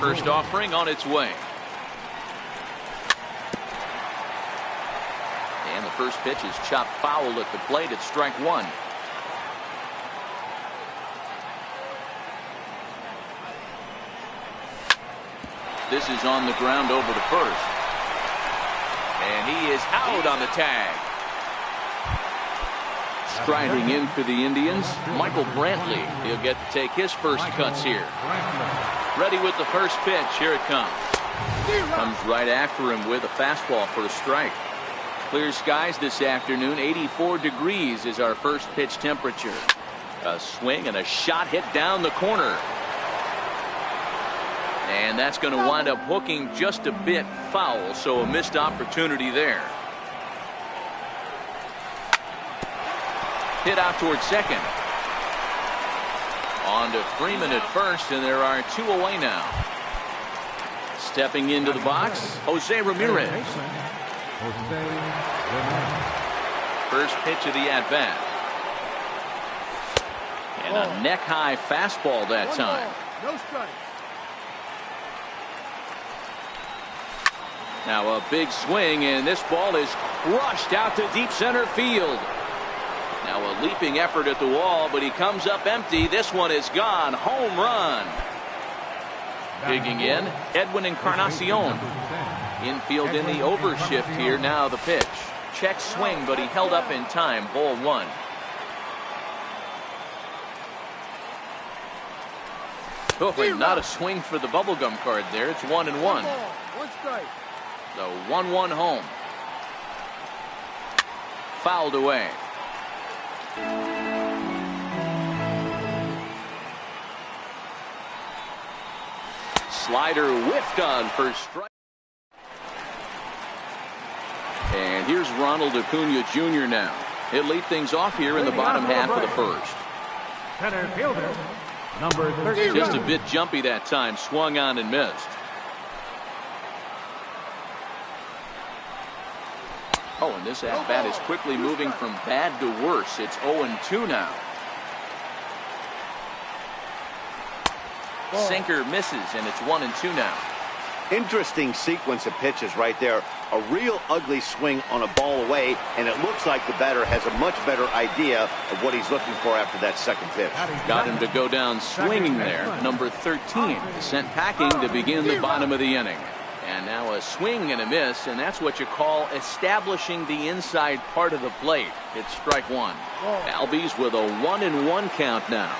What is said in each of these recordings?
First offering on its way. And the first pitch is chopped foul at the plate. It's strike one. This is on the ground over to first. And he is out on the tag. Striding in for the Indians, Michael Brantley. He'll get to take his first cuts here. Ready with the first pitch. Here it comes. Comes right after him with a fastball for a strike. Clear skies this afternoon. 84 degrees is our first pitch temperature. A swing and a shot hit down the corner. And that's going to wind up hooking just a bit foul, so a missed opportunity there. Hit out towards second. On to Freeman at first, and there are two away now. Stepping into the box, Jose Ramirez. First pitch of the at-bat. And a neck-high fastball that time. No strike. Now a big swing, and this ball is crushed out to deep center field. Now a leaping effort at the wall, but he comes up empty. This one is gone. Home run. Digging in, Edwin Encarnacion. Infield in the overshift here. Now the pitch. Check swing, but he held up in time. Ball one. Oh, and not a swing for the bubblegum card there. It's 1-1. One strike. The 1-1 home. Fouled away. Slider whiffed on for strike. And here's Ronald Acuna Jr. now. He'll lead things off here in the bottom half of the first. Center fielder, number 30. Just a bit jumpy that time. Swung on and missed. Oh, and this at-bat is quickly moving from bad to worse. It's 0-2 now. Sinker misses, and it's 1-2 now. Interesting sequence of pitches right there. A real ugly swing on a ball away, and it looks like the batter has a much better idea of what he's looking for after that second pitch. Got him to go down swinging there. Number 13 sent packing to begin the bottom of the inning. And now a swing and a miss, and that's what you call establishing the inside part of the plate. It's strike one. Albies with a 1-1 count now.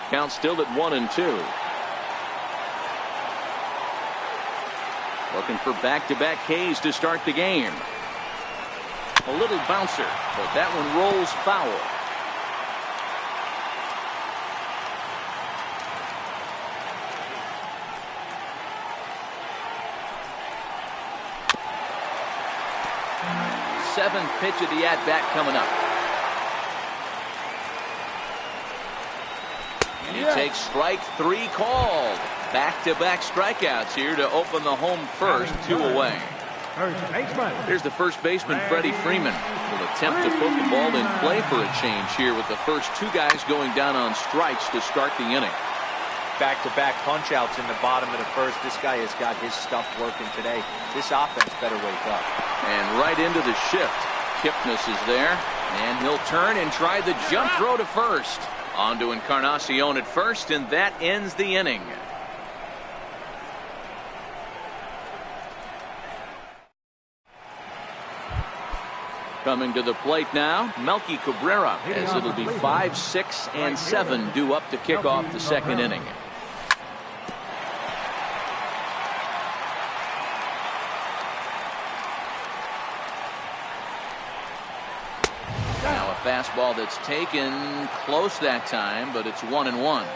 Count still at 1-2. Looking for back-to-back Ks to start the game. A little bouncer, but that one rolls foul. Seventh pitch of the at-bat coming up. And he takes strike three called. Back-to-back strikeouts here to open the home first. Two away. Here's the first baseman, Freddie Freeman. Will attempt to put the ball in play for a change here with the first two guys going down on strikes to start the inning. Back-to-back punch-outs in the bottom of the first. This guy has got his stuff working today. This offense better wake up. And right into the shift. Kipnis is there, and he'll turn and try the jump throw to first. On to Encarnacion at first, and that ends the inning. Coming to the plate now, Melky Cabrera, as it'll be 5, 6, and 7 due up to kick off the second inning. Now a fastball that's taken close that time, but it's 1-1.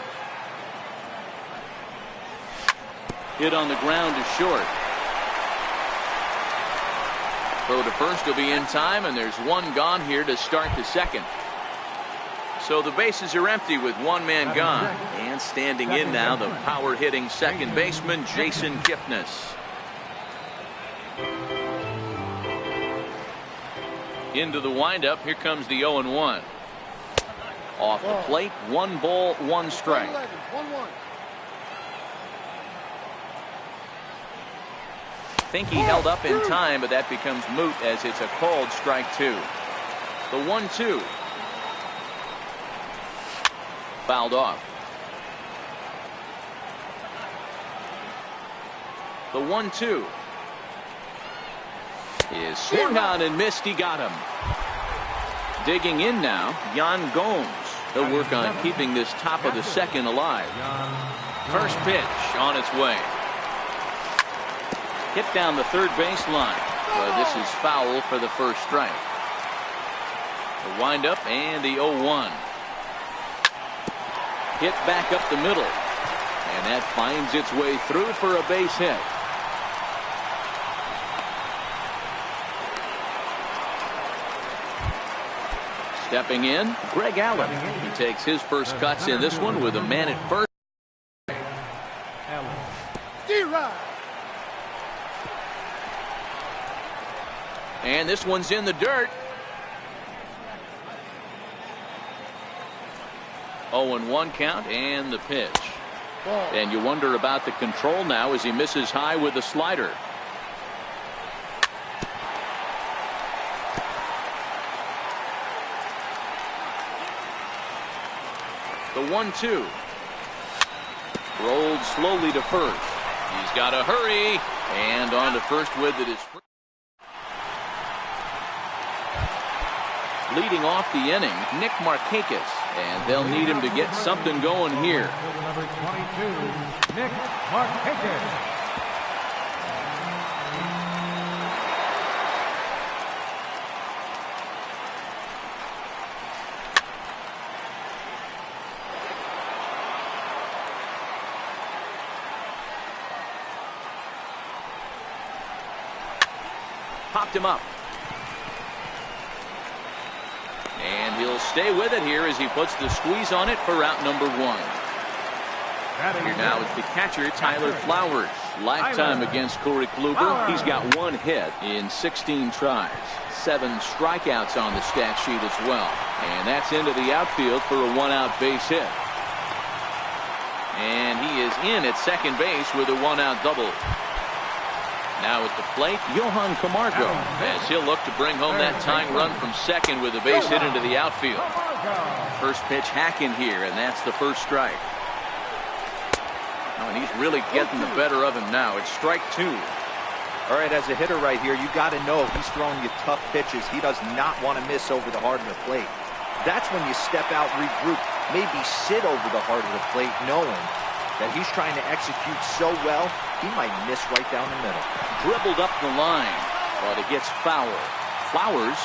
Hit on the ground to short. Throw to first will be in time, and there's one gone here to start the second. So the bases are empty with one man gone. And standing in now, the power-hitting second baseman, Jason Kipnis. Into the windup, here comes the 0-1. Off the plate, 1 ball, 1 strike. Think he held up in time, but that becomes moot as it's a called strike 2. The 1-2. Fouled off. The 1-2 is swung on and missed. He got him. Digging in now, Yan Gomes. He'll work on keeping this top of the second alive. First pitch on its way. Hit down the third baseline. Well, this is foul for the first strike. The windup and the 0-1. Hit back up the middle. And that finds its way through for a base hit. Stepping in, Greg Allen. He takes his first cuts in this one with a man at first. And this one's in the dirt. 0-1 count and the pitch. And you wonder about the control now as he misses high with the slider. The 1-2. Rolled slowly to first. He's got to hurry. And on to first with it is. Leading off the inning, Nick Markakis. And they'll need him to get something going here. Number 22, Nick Markakis. Popped him up. And he'll stay with it here as he puts the squeeze on it for out number 1. Here now is the catcher, Tyler Flowers. Lifetime against Corey Kluber. He's got 1 hit in 16 tries. 7 strikeouts on the stat sheet as well. And that's into the outfield for a 1-out base hit. And he is in at second base with a 1-out double. Now at the plate, Johan Camargo, as he'll look to bring home that tying run from second with a base hit into the outfield. First pitch hacking here, and that's the first strike. Oh, and he's really getting the better of him now. It's strike 2. All right, as a hitter right here, you got to know if he's throwing you tough pitches, he does not want to miss over the heart of the plate. That's when you step out, regroup, maybe sit over the heart of the plate, knowing that he's trying to execute so well, he might miss right down the middle. Dribbled up the line, but it gets foul. Flowers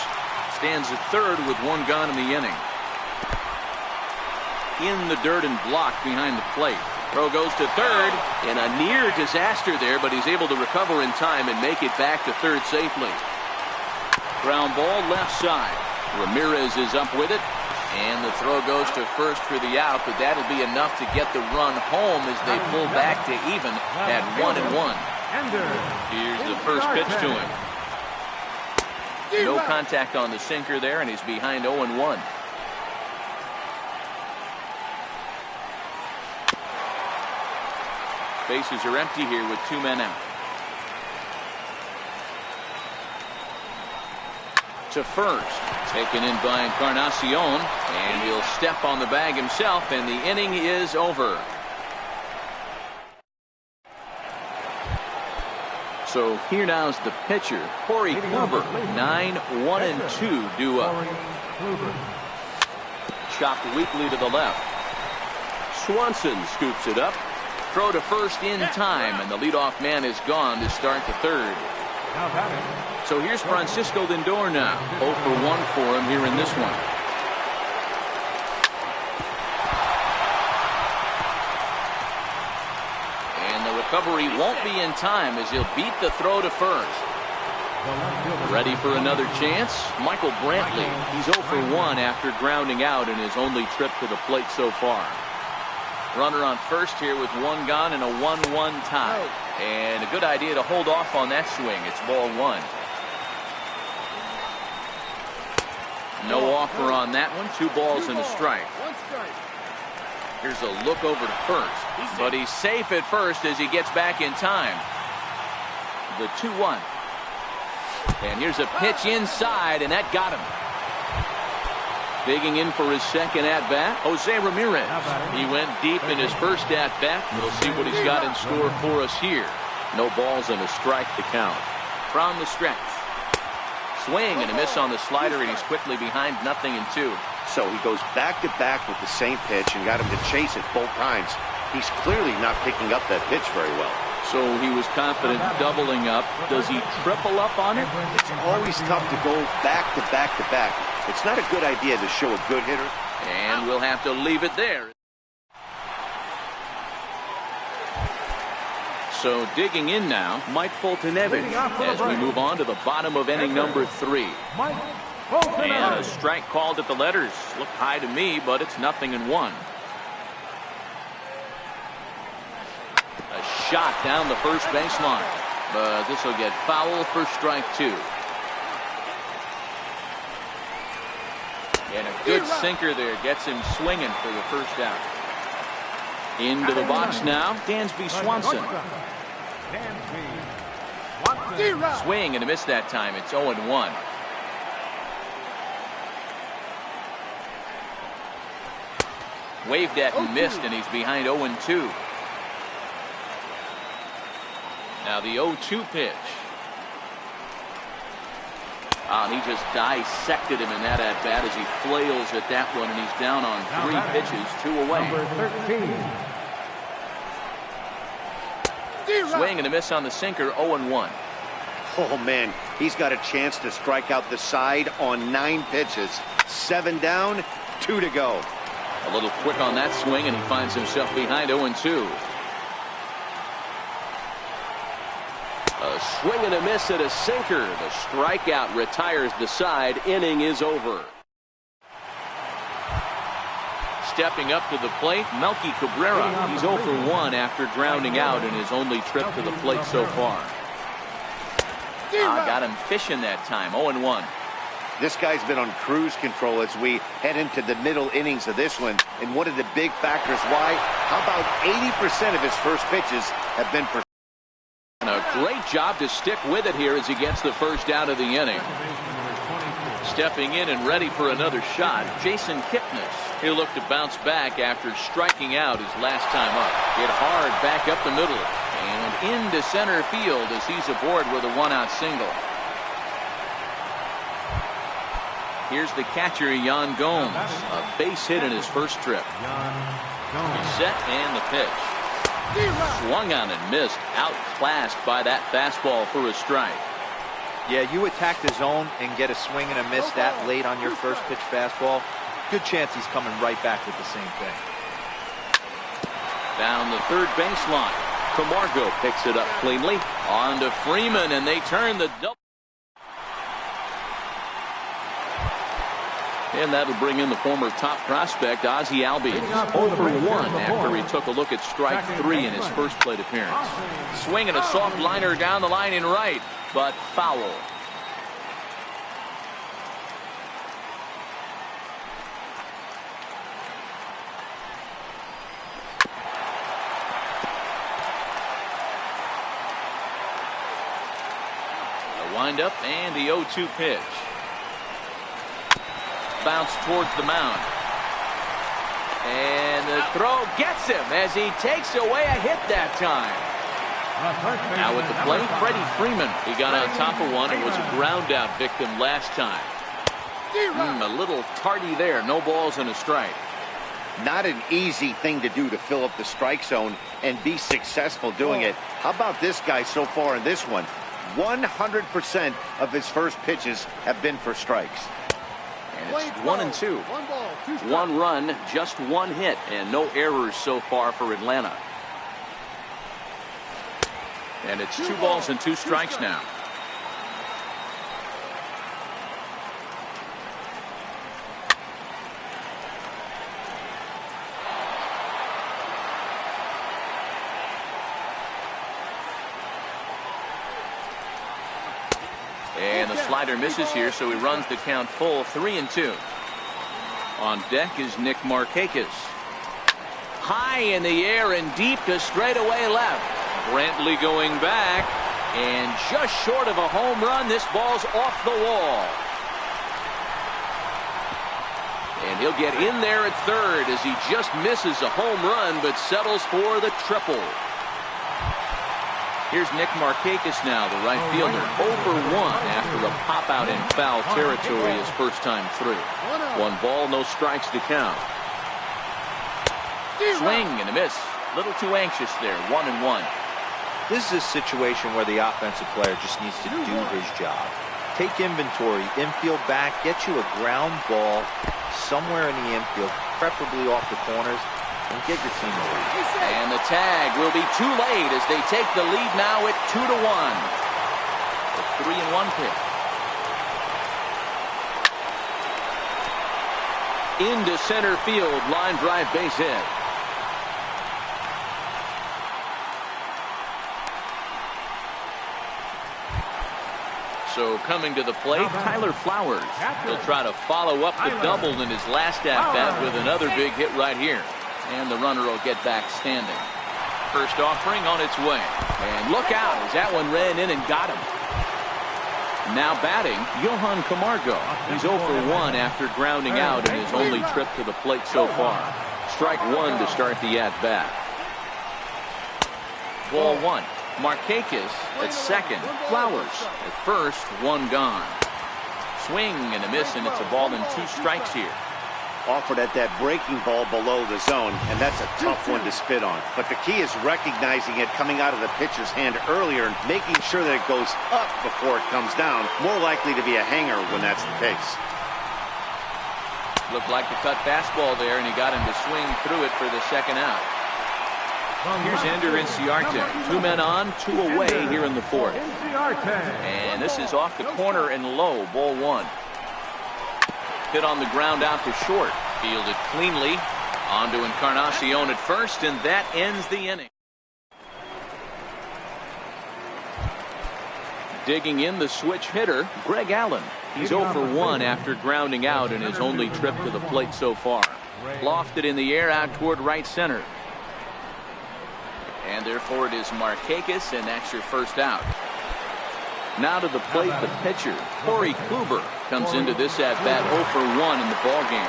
stands at third with 1 gone in the inning. In the dirt and blocked behind the plate. Throw goes to third, and a near disaster there, but he's able to recover in time and make it back to third safely. Ground ball left side. Ramirez is up with it. And the throw goes to first for the out, but that'll be enough to get the run home as they pull back to even at 1-1. Here's the first pitch to him. No contact on the sinker there, and he's behind 0-1. Bases are empty here with 2 men out. To first, taken in by Encarnacion, and he'll step on the bag himself, and the inning is over. So here now's the pitcher, Corey Kluber. 9-1-2 due up. Chopped weakly to the left. Swanson scoops it up. Throw to first in time, and the leadoff man is gone to start the third. So here's Francisco Lindor now. 0 for 1 for him here in this one. And the recovery won't be in time as he'll beat the throw to first. Ready for another chance? Michael Brantley. He's 0 for 1 after grounding out in his only trip to the plate so far. Runner on first here with one gone and a 1-1 tie. And a good idea to hold off on that swing. It's ball 1. No offer on that one. 2 balls and a strike. Here's a look over to first. But he's safe at first as he gets back in time. The 2-1. And here's a pitch inside, and that got him. Digging in for his second at-bat, Jose Ramirez. He went deep in his first at-bat. We'll see what he's got in store for us here. No balls and a strike to count. From the stretch. Swing and a miss on the slider, and he's quickly behind 0-2. So he goes back-to-back with the same pitch and got him to chase it both times. He's clearly not picking up that pitch very well. So he was confident doubling up. Does he triple up on it? It's always tough to go back-to-back-to-back. It's not a good idea to show a good hitter. And we'll have to leave it there. So digging in now, Mike Foltynewicz as we move on to the bottom of inning number 3. And a strike called at the letters. Looked high to me, but it's 0-1. A shot down the first baseline, but this will get foul for strike 2. And a good sinker there gets him swinging for the first out. Into the box now, Dansby Swanson. Swing and a miss that time. It's 0-1. Waved at and missed, and he's behind 0-2. Now the 0-2 pitch. He just dissected him in that at-bat as he flails at that one, and he's down on 3 pitches, 2 away. Swing and a miss on the sinker, 0-1. Oh, man, he's got a chance to strike out the side on 9 pitches. 7 down, 2 to go. A little quick on that swing, and he finds himself behind 0-2. A swing and a miss at a sinker. The strikeout retires the side. Inning is over. Stepping up to the plate, Melky Cabrera. He's 0 for 1 after grounding out in his only trip to the plate so far. Got him fishing that time. 0-1. This guy's been on cruise control as we head into the middle innings of this one. And one of the big factors why, how about 80% of his first pitches have been for. And a great job to stick with it here as he gets the first out of the inning. Stepping in and ready for another shot, Jason Kipnis. He'll look to bounce back after striking out his last time up. Hit hard back up the middle and into center field as he's aboard with a 1-out single. Here's the catcher, Yan Gomes. A base hit in his first trip. He's set and the pitch. Swung on and missed. Outclassed by that fastball for a strike. Yeah, you attack the zone and get a swing and a miss that late on your first pitch fastball. Good chance he's coming right back with the same thing. Down the third baseline. Camargo picks it up cleanly. On to Freeman, and they turn the double. And that'll bring in the former top prospect, Ozzie Albies. 0 for 1 after he took a look at strike 3 in his first plate appearance. Swinging a soft liner down the line in right, but foul. The windup and the 0-2 pitch. Bounce towards the mound. And the throw gets him as he takes away a hit that time. Now at the plate, Freddie Freeman. He got on top of one and was a ground out victim last time. A little tardy there. No balls and a strike. Not an easy thing to do to fill up the strike zone and be successful doing it. How about this guy so far in this one? 100% of his first pitches have been for strikes. And it's 1-2. 1 run, just 1 hit, and no errors so far for Atlanta. And it's 2 balls and 2 strikes now. And the slider misses here, so he runs the count full 3-2. On deck is Nick Markakis. High in the air and deep to straightaway left. Brantley going back, and just short of a home run. This ball's off the wall. And he'll get in there at third as he just misses a home run but settles for the triple. Here's Nick Markakis now, the right fielder, 0 for 1 after a pop out in foul territory his first time through. 1 ball, no strikes to count. Swing and a miss. Little too anxious there. 1-1. This is a situation where the offensive player just needs to do his job. Take inventory, infield back, get you a ground ball somewhere in the infield, preferably off the corners, and get your team away. And the tag will be too late as they take the lead now at 2-1. The 3-1 pitch. Into center field, line drive, base hit. So coming to the plate, Tyler Flowers. He'll try to follow up the double in his last at-bat with another big hit right here. And the runner will get back standing. First offering on its way. And look out as that one ran in and got him. Now batting, Johan Camargo. He's 0 for 1 after grounding out in his only trip to the plate so far. Strike 1 to start the at-bat. Ball 1. Markakis at second. Flowers at first. 1 gone. Swing and a miss, and it's a ball and 2 strikes here. Offered at that breaking ball below the zone, and that's a tough one to spit on. But the key is recognizing it coming out of the pitcher's hand earlier and making sure that it goes up before it comes down. More likely to be a hanger when that's the case. Looked like the cut fastball there, and he got him to swing through it for the second out. Here's Ender Inciarte. 2 men on, 2 away here in the fourth. And this is off the corner and low. Ball 1. Hit on the ground out to short. Fielded cleanly. On to Encarnacion at first, and that ends the inning. Digging in the switch hitter, Greg Allen. He's 0 for 1 after grounding out in his only trip to the plate so far. Lofted in the air out toward right center. And therefore it is Markakis, and that's your first out. Now to the plate, the pitcher, Corey Kluber, comes into this at-bat 0 for 1 in the ballgame.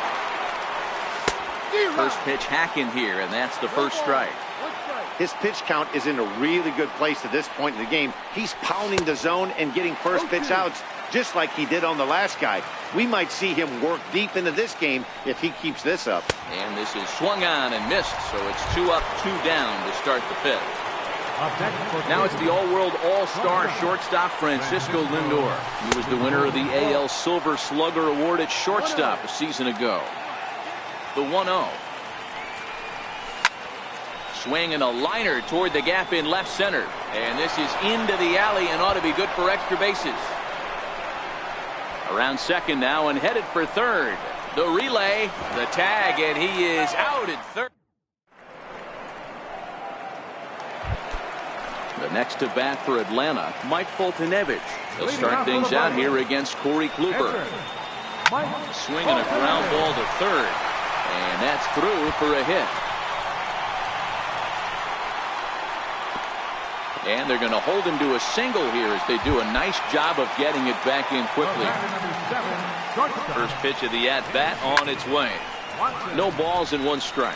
First pitch hack in here, and that's the first strike. His pitch count is in a really good place at this point in the game. He's pounding the zone and getting first pitch outs just like he did on the last guy. We might see him work deep into this game if he keeps this up. And this is swung on and missed, so it's 2 up, 2 down to start the fifth. Now it's the All-World All-Star shortstop Francisco Lindor. He was the winner of the AL Silver Slugger Award at shortstop a season ago. The 1-0. Swing and a liner toward the gap in left center. And this is into the alley and ought to be good for extra bases. Around second now and headed for third. The relay, the tag, and he is out at third. The next to bat for Atlanta, Mike Foltynewicz. He'll start things out here against Corey Kluber. Swinging a ground ball to third. And that's through for a hit. And they're going to hold him to a single here as they do a nice job of getting it back in quickly. First pitch of the at-bat on its way. No balls and 1 strike.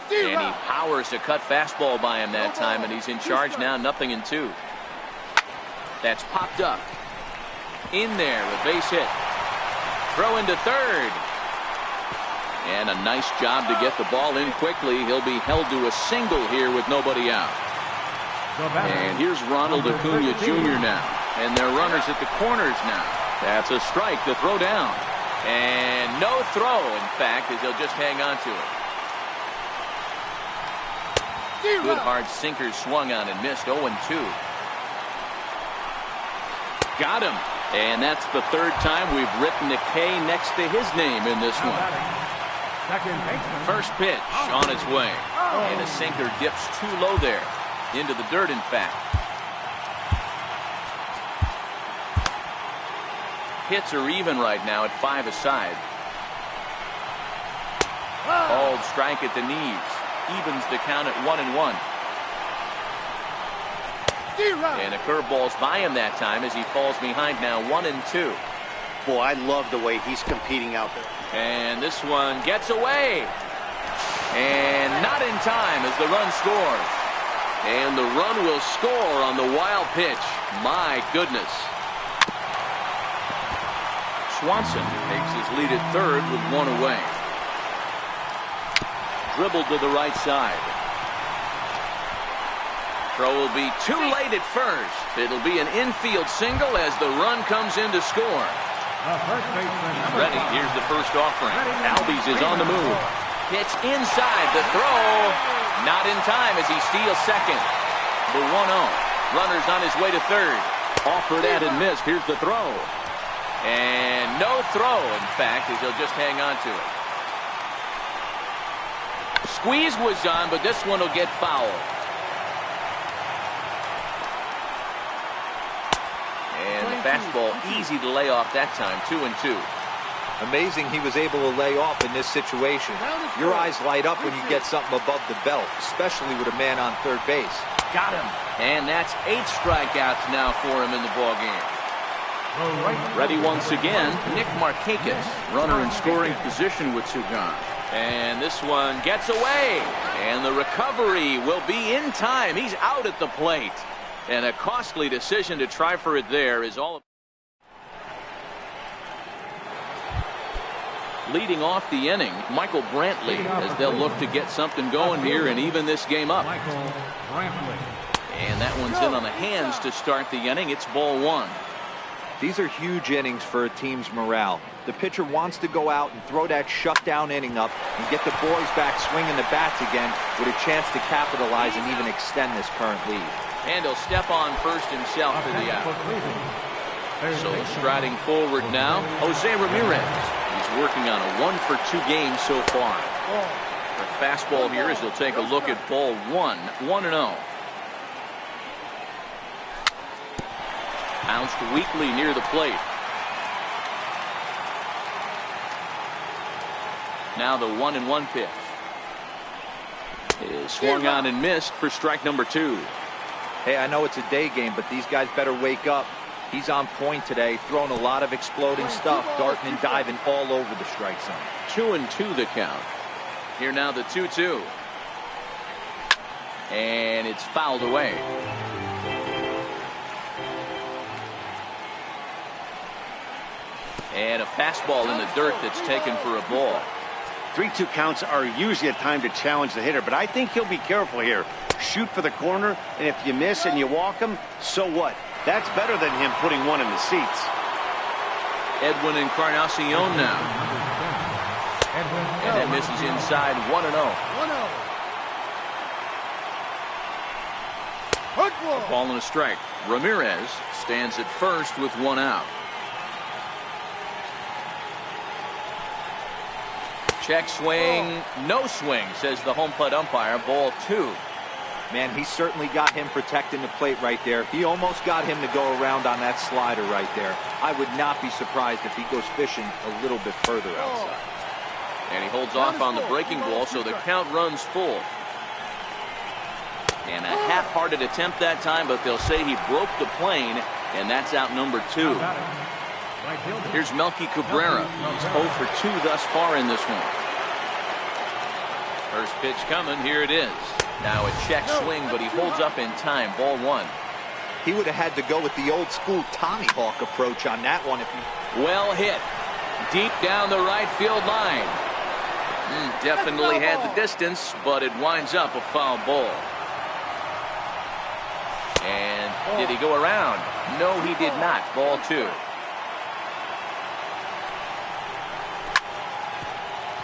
And he powers a cut fastball by him that time, and he's in charge now, 0-2. That's popped up. In there, a base hit. Throw into third. And a nice job to get the ball in quickly. He'll be held to a single here with nobody out. And here's Ronald Acuna Jr. now. And they're runners at the corners now. That's a strike to throw down. And no throw, in fact, as he'll just hang on to it. Good hard sinker swung on and missed. 0-2. Got him. And that's the third time we've written a K next to his name in this one. Second baseman. First pitch on its way. And a sinker dips too low there. Into the dirt, in fact. Hits are even right now at 5 aside. Called strike at the knees. Evens the count at 1-1. And a curveball's by him that time as he falls behind now 1-2. Boy, I love the way he's competing out there. And this one gets away. And not in time as the run scores. And the run will score on the wild pitch. My goodness. Swanson takes his lead at third with 1 away. Dribbled to the right side. Throw will be too late at first. It'll be an infield single as the run comes in to score. Ready. Here's the first offering. Albies is on the move. Pitch inside. The throw. Not in time as he steals second. The 1-0. Runner's on his way to third. Offered at and missed. Here's the throw. And no throw, in fact, as he'll just hang on to it. Squeeze was on, but this one will get fouled. And the fastball easy to lay off that time, 2-2. Amazing he was able to lay off in this situation. Your eyes light up when you get something above the belt, especially with a man on third base. Got him. And that's 8 strikeouts now for him in the ballgame. Ready once again, Nick Markakis, runner in scoring position with 2 gone. And this one gets away. And the recovery will be in time. He's out at the plate. And a costly decision to try for it there is all. Leading off the inning, Michael Brantley, as they'll look to get something going here and even this game up. And that one's in on the hands to start the inning. It's ball 1. These are huge innings for a team's morale. The pitcher wants to go out and throw that shutdown inning up and get the boys back swinging the bats again with a chance to capitalize and even extend this current lead. And he'll step on first himself for the out. So striding forward now, Jose Ramirez. He's working on a 1-for-2 game so far. The fastball here as he'll take a look at ball 1, 1-0. Bounced weakly near the plate. Now the 1-1 pitch is swung on and missed for strike number 2. Hey, I know it's a day game, but these guys better wake up. He's on point today, throwing a lot of exploding stuff, darting and diving all over the strike zone. 2-2 the count. Here now the 2-2. And it's fouled away. And a fastball in the dirt that's taken for a ball. 3-2 counts are usually a time to challenge the hitter, but I think he'll be careful here. Shoot for the corner, and if you miss and you walk him, so what? That's better than him putting one in the seats. Edwin Encarnacion now. And that misses inside 1-0. Ball and a strike. Ramirez stands at first with 1 out. Check swing, no swing, says the home plate umpire. Ball 2. Man, he certainly got him protecting the plate right there. He almost got him to go around on that slider right there. I would not be surprised if he goes fishing a little bit further outside. And he holds off on the breaking ball, so the count runs full. And a half-hearted attempt that time, but they'll say he broke the plane, and that's out number 2. Here's Melky Cabrera. He's 0 for 2 thus far in this one. First pitch coming. Here it is. Now a check swing, but he holds up in time. Ball 1. He would have had to go with the old school Tommy Hawk approach on that one. Well hit. Deep down the right field line. Definitely had the distance, but it winds up a foul ball. And did he go around? No, he did not. Ball 2.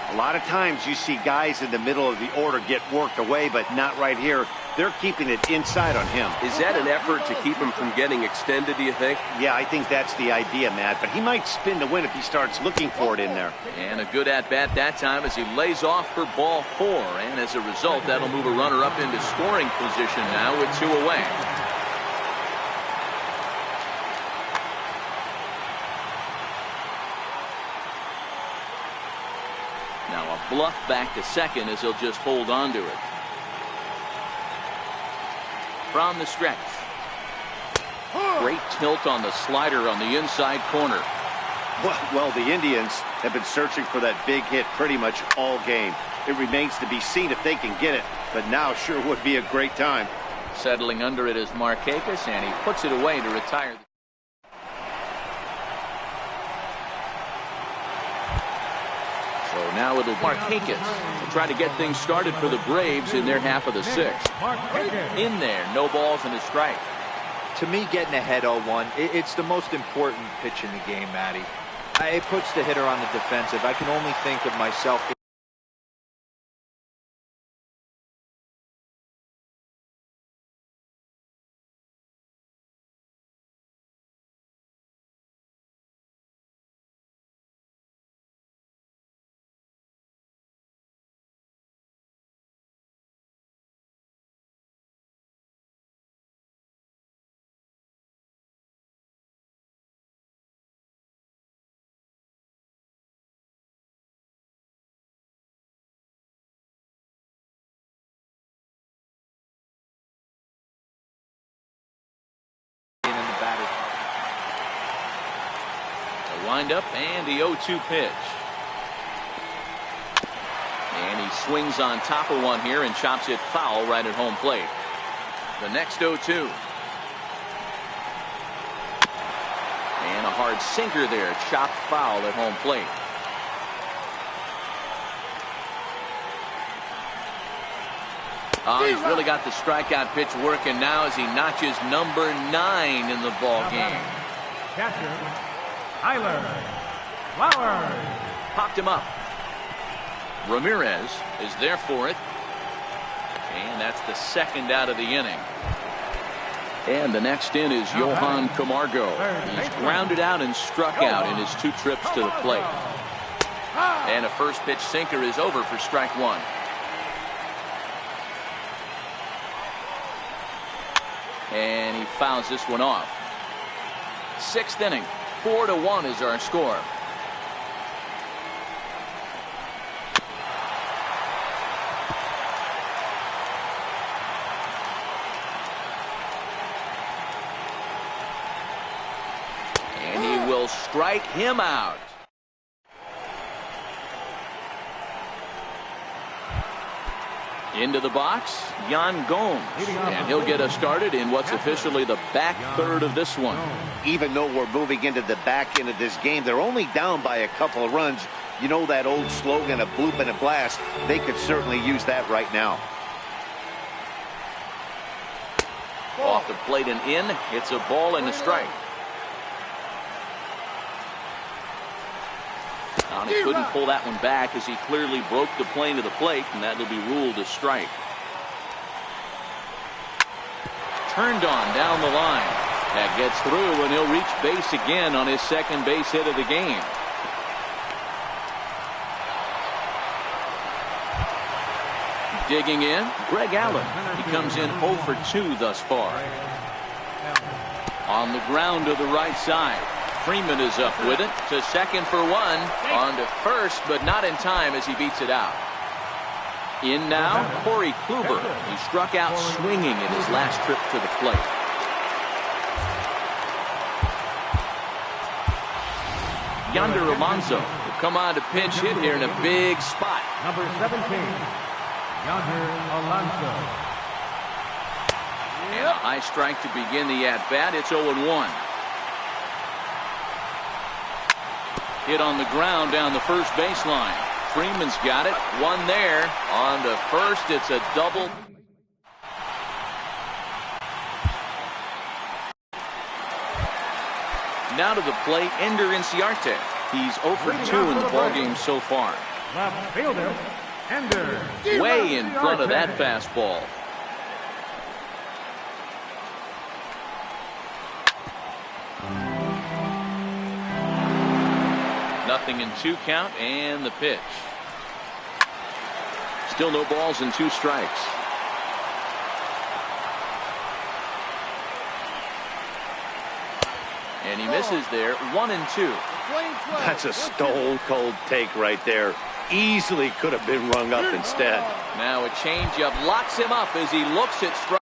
A lot of times you see guys in the middle of the order get worked away, but not right here. They're keeping it inside on him. Is that an effort to keep him from getting extended, do you think? Yeah, I think that's the idea, Matt. But he might spin to win if he starts looking for it in there. And a good at-bat that time as he lays off for ball 4. And as a result, that'll move a runner up into scoring position now with 2 away. Now a bluff back to second as he'll just hold on to it. From the stretch. Great tilt on the slider on the inside corner. Well, the Indians have been searching for that big hit pretty much all game. It remains to be seen if they can get it, but now sure would be a great time. Settling under it is Markakis, and he puts it away to retire. So now it'll Markakis to try to get things started for the Braves in their half of the 6th. In there, no balls and a strike. To me, getting ahead 0-1, it's the most important pitch in the game, Matty. It puts the hitter on the defensive. I can only think of myself. Wind-up and the 0-2 pitch. And he swings on top of one here and chops it foul right at home plate. The next 0-2. And a hard sinker there, chopped foul at home plate. Oh, he's really got the strikeout pitch working now as he notches number 9 in the ball game. Catcher, Tyler Flowers. Popped him up. Ramirez is there for it. And that's the second out of the inning. And the next in is Johan Camargo. He's grounded out and struck out in his 2 trips to the plate. And a first pitch sinker is over for strike 1. And he fouls this one off. 6th inning. 4-1 is our score. And he will strike him out. Into the box, Yan Gomes, and he'll get us started in what's officially the back third of this one. Even though we're moving into the back end of this game, they're only down by a couple of runs. You know that old slogan, a bloop and a blast? They could certainly use that right now. Off the plate and in, it's a ball and a strike. He couldn't pull that one back as he clearly broke the plane of the plate, and that'll be ruled a strike. Turned on down the line. That gets through, and he'll reach base again on his second base hit of the game. Digging in, Greg Allen. He comes in 0 for 2 thus far. On the ground to the right side. Freeman is up with it to second for 1. On to first, but not in time as he beats it out. In now, Corey Kluber. He struck out swinging in his last trip to the plate. Yonder Alonso will come on to pinch hit here in a big spot. Number 17, Yonder Alonso. And a high strike to begin the at-bat. It's 0-1. Hit on the ground down the first baseline. Freeman's got it. One there. On to first. It's a double. Now to the plate, Ender Inciarte. He's 0 for 2 in the ballgame so far. Left fielder, Ender. Way in front of that fastball. 0-2 count and the pitch. Still no balls and 2 strikes. And he misses there. 1-2. That's a stone cold take right there. Easily could have been rung up instead. Now a changeup locks him up as he looks at strike.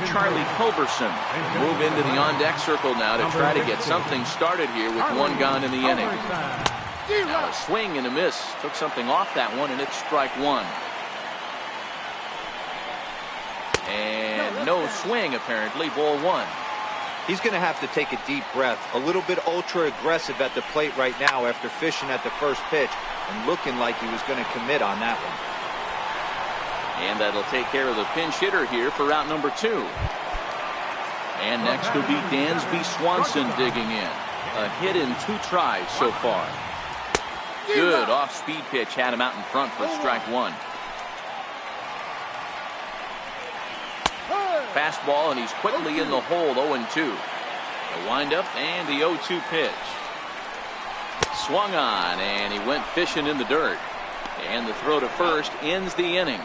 Charlie Culberson move into the on-deck circle now to try to get something started here with 1 gone in the inning. Now a swing and a miss. Took something off that one, and it's strike 1. And no swing, apparently. Ball 1. He's going to have to take a deep breath. A little bit ultra-aggressive at the plate right now after fishing at the first pitch and looking like he was going to commit on that one. And that'll take care of the pinch hitter here for out number 2. And next will be Dansby Swanson digging in. A hit in 2 tries so far. Good off-speed pitch had him out in front for strike 1. Fastball, and he's quickly in the hole. 0-2. The windup and the 0-2 pitch. Swung on, and he went fishing in the dirt. And the throw to first ends the inning.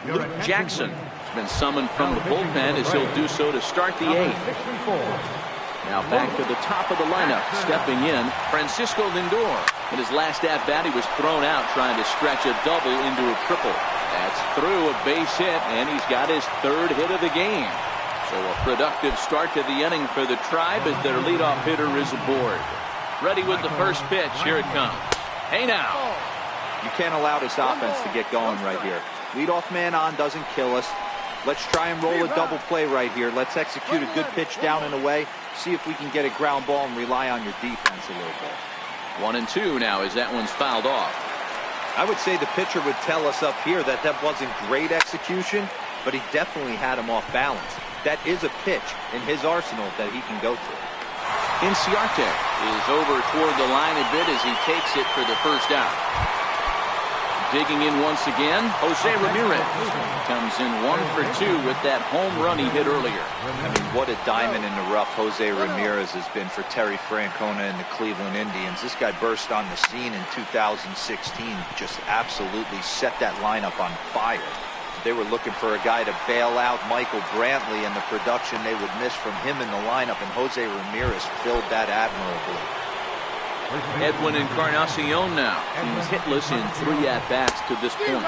Luke Jackson has been summoned from the bullpen as he'll do so to start the 8th. Now back to the top of the lineup, stepping in, Francisco Lindor. In his last at-bat, he was thrown out trying to stretch a double into a triple. That's through a base hit, and he's got his 3rd hit of the game. So a productive start to the inning for the Tribe as their leadoff hitter is aboard. Ready with the first pitch. Here it comes. Hey now. You can't allow this offense to get going right here. Leadoff man on doesn't kill us. Let's try and roll a double play right here. Let's execute a good pitch down and away. See if we can get a ground ball and rely on your defense a little bit. 1-2 now as that one's fouled off. I would say the pitcher would tell us up here that that wasn't great execution, but he definitely had him off balance. That is a pitch in his arsenal that he can go to. Inciarte is over toward the line a bit as he takes it for the first out. Digging in once again, Jose Ramirez comes in 1 for 2 with that home run he hit earlier. I mean, what a diamond in the rough Jose Ramirez has been for Terry Francona and the Cleveland Indians. This guy burst on the scene in 2016, just absolutely set that lineup on fire. They were looking for a guy to bail out Michael Brantley, and the production they would miss from him in the lineup, and Jose Ramirez filled that admirably. Edwin Encarnacion now. He's hitless in 3 at-bats to this point.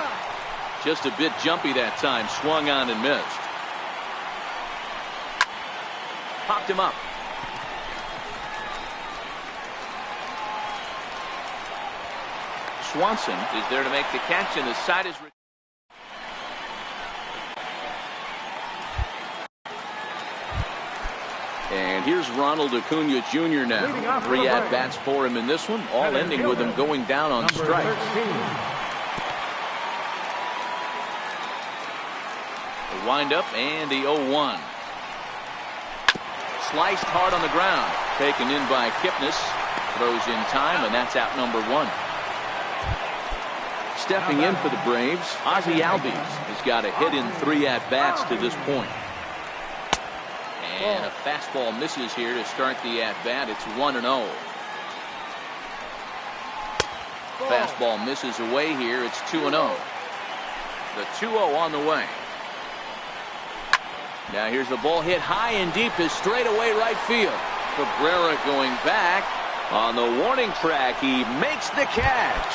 Just a bit jumpy that time. Swung on and missed. Popped him up. Swanson is there to make the catch, and the side is... And here's Ronald Acuna Jr. now. 3 at-bats for him in this one, all ending with him going down on strikes. The windup and the 0-1. Sliced hard on the ground. Taken in by Kipnis. Throws in time, and that's out number 1. Stepping in for the Braves, Ozzie Albies has got a hit in 3 at-bats to this point. And a fastball misses here to start the at-bat. It's 1-0. Fastball misses away here. It's 2-0. The 2-0 on the way. Now here's the ball hit high and deep to straightaway right field. Cabrera going back on the warning track. He makes the catch.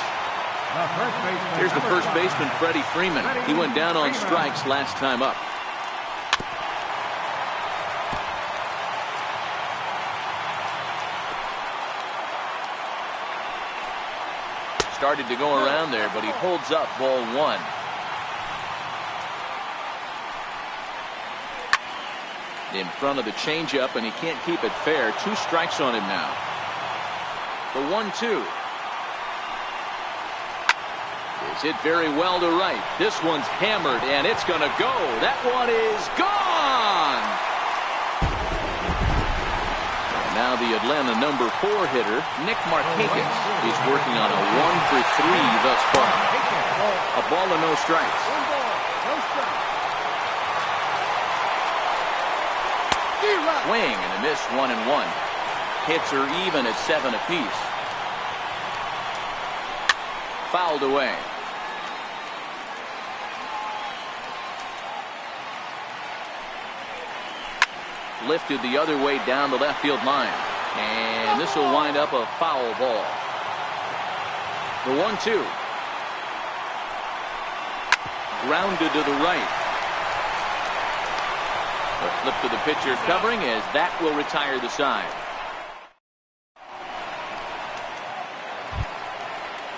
Here's the first baseman, Freddie Freeman. He went down on strikes last time up. Started to go around there, but he holds up ball 1. In front of the changeup, and he can't keep it fair. 2 strikes on him now. The 1-2. Hit very well to right. This one's hammered, and it's going to go. That one is gone. And now the Atlanta number 4 hitter, Nick Markakis, is working on a 1-for-3 thus far. A ball and no strikes. Swing and a miss, 1-1. Hits are even at 7 apiece. Fouled away. Lifted the other way down the left field line. And this will wind up a foul ball. The 1-2. Grounded to the right. A flip to the pitcher covering as that will retire the side.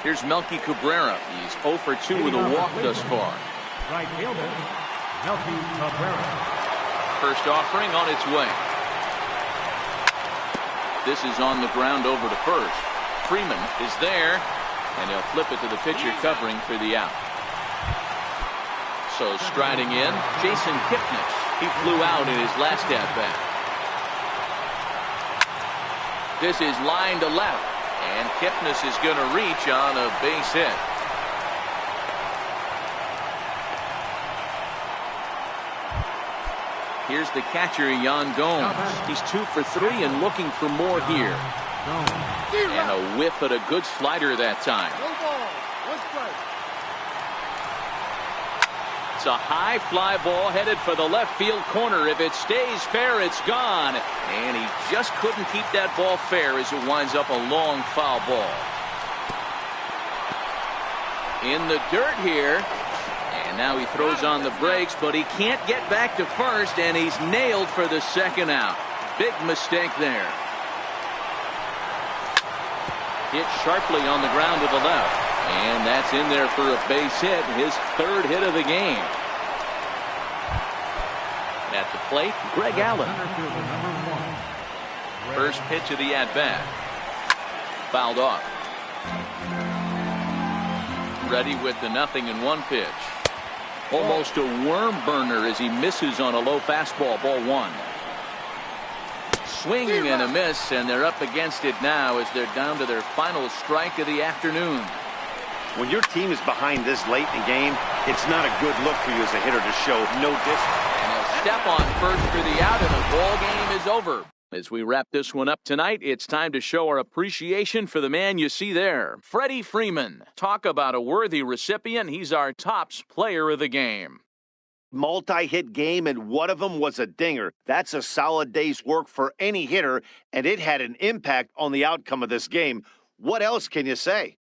Here's Melky Cabrera. He's 0 for 2 with a walk thus far. Right fielder, Melky Cabrera. First offering on its way. This is on the ground over to first. Freeman is there, and he'll flip it to the pitcher covering for the out. So striding in, Jason Kipnis. He flew out in his last at-bat. This is line to left, and Kipnis is going to reach on a base hit. Here's the catcher, Yan Gomes. He's 2 for 3 and looking for more here. And a whiff at a good slider that time. It's a high fly ball headed for the left field corner. If it stays fair, it's gone. And he just couldn't keep that ball fair as it winds up a long foul ball. In the dirt here. And now he throws on the brakes, but he can't get back to first, and he's nailed for the second out. Big mistake there. Hit sharply on the ground to the left. And that's in there for a base hit, his 3rd hit of the game. At the plate, Greg Allen. First pitch of the at-bat. Fouled off. Ready with the 0-1 pitch. Almost a worm burner as he misses on a low fastball, ball 1. Swing and a miss, and they're up against it now as they're down to their final strike of the afternoon. When your team is behind this late in the game, it's not a good look for you as a hitter to show no discipline. And he'll step on first for the out, and the ball game is over. As we wrap this one up tonight, it's time to show our appreciation for the man you see there, Freddie Freeman. Talk about a worthy recipient. He's our tops player of the game. Multi-hit game, and one of them was a dinger. That's a solid day's work for any hitter, and it had an impact on the outcome of this game. What else can you say?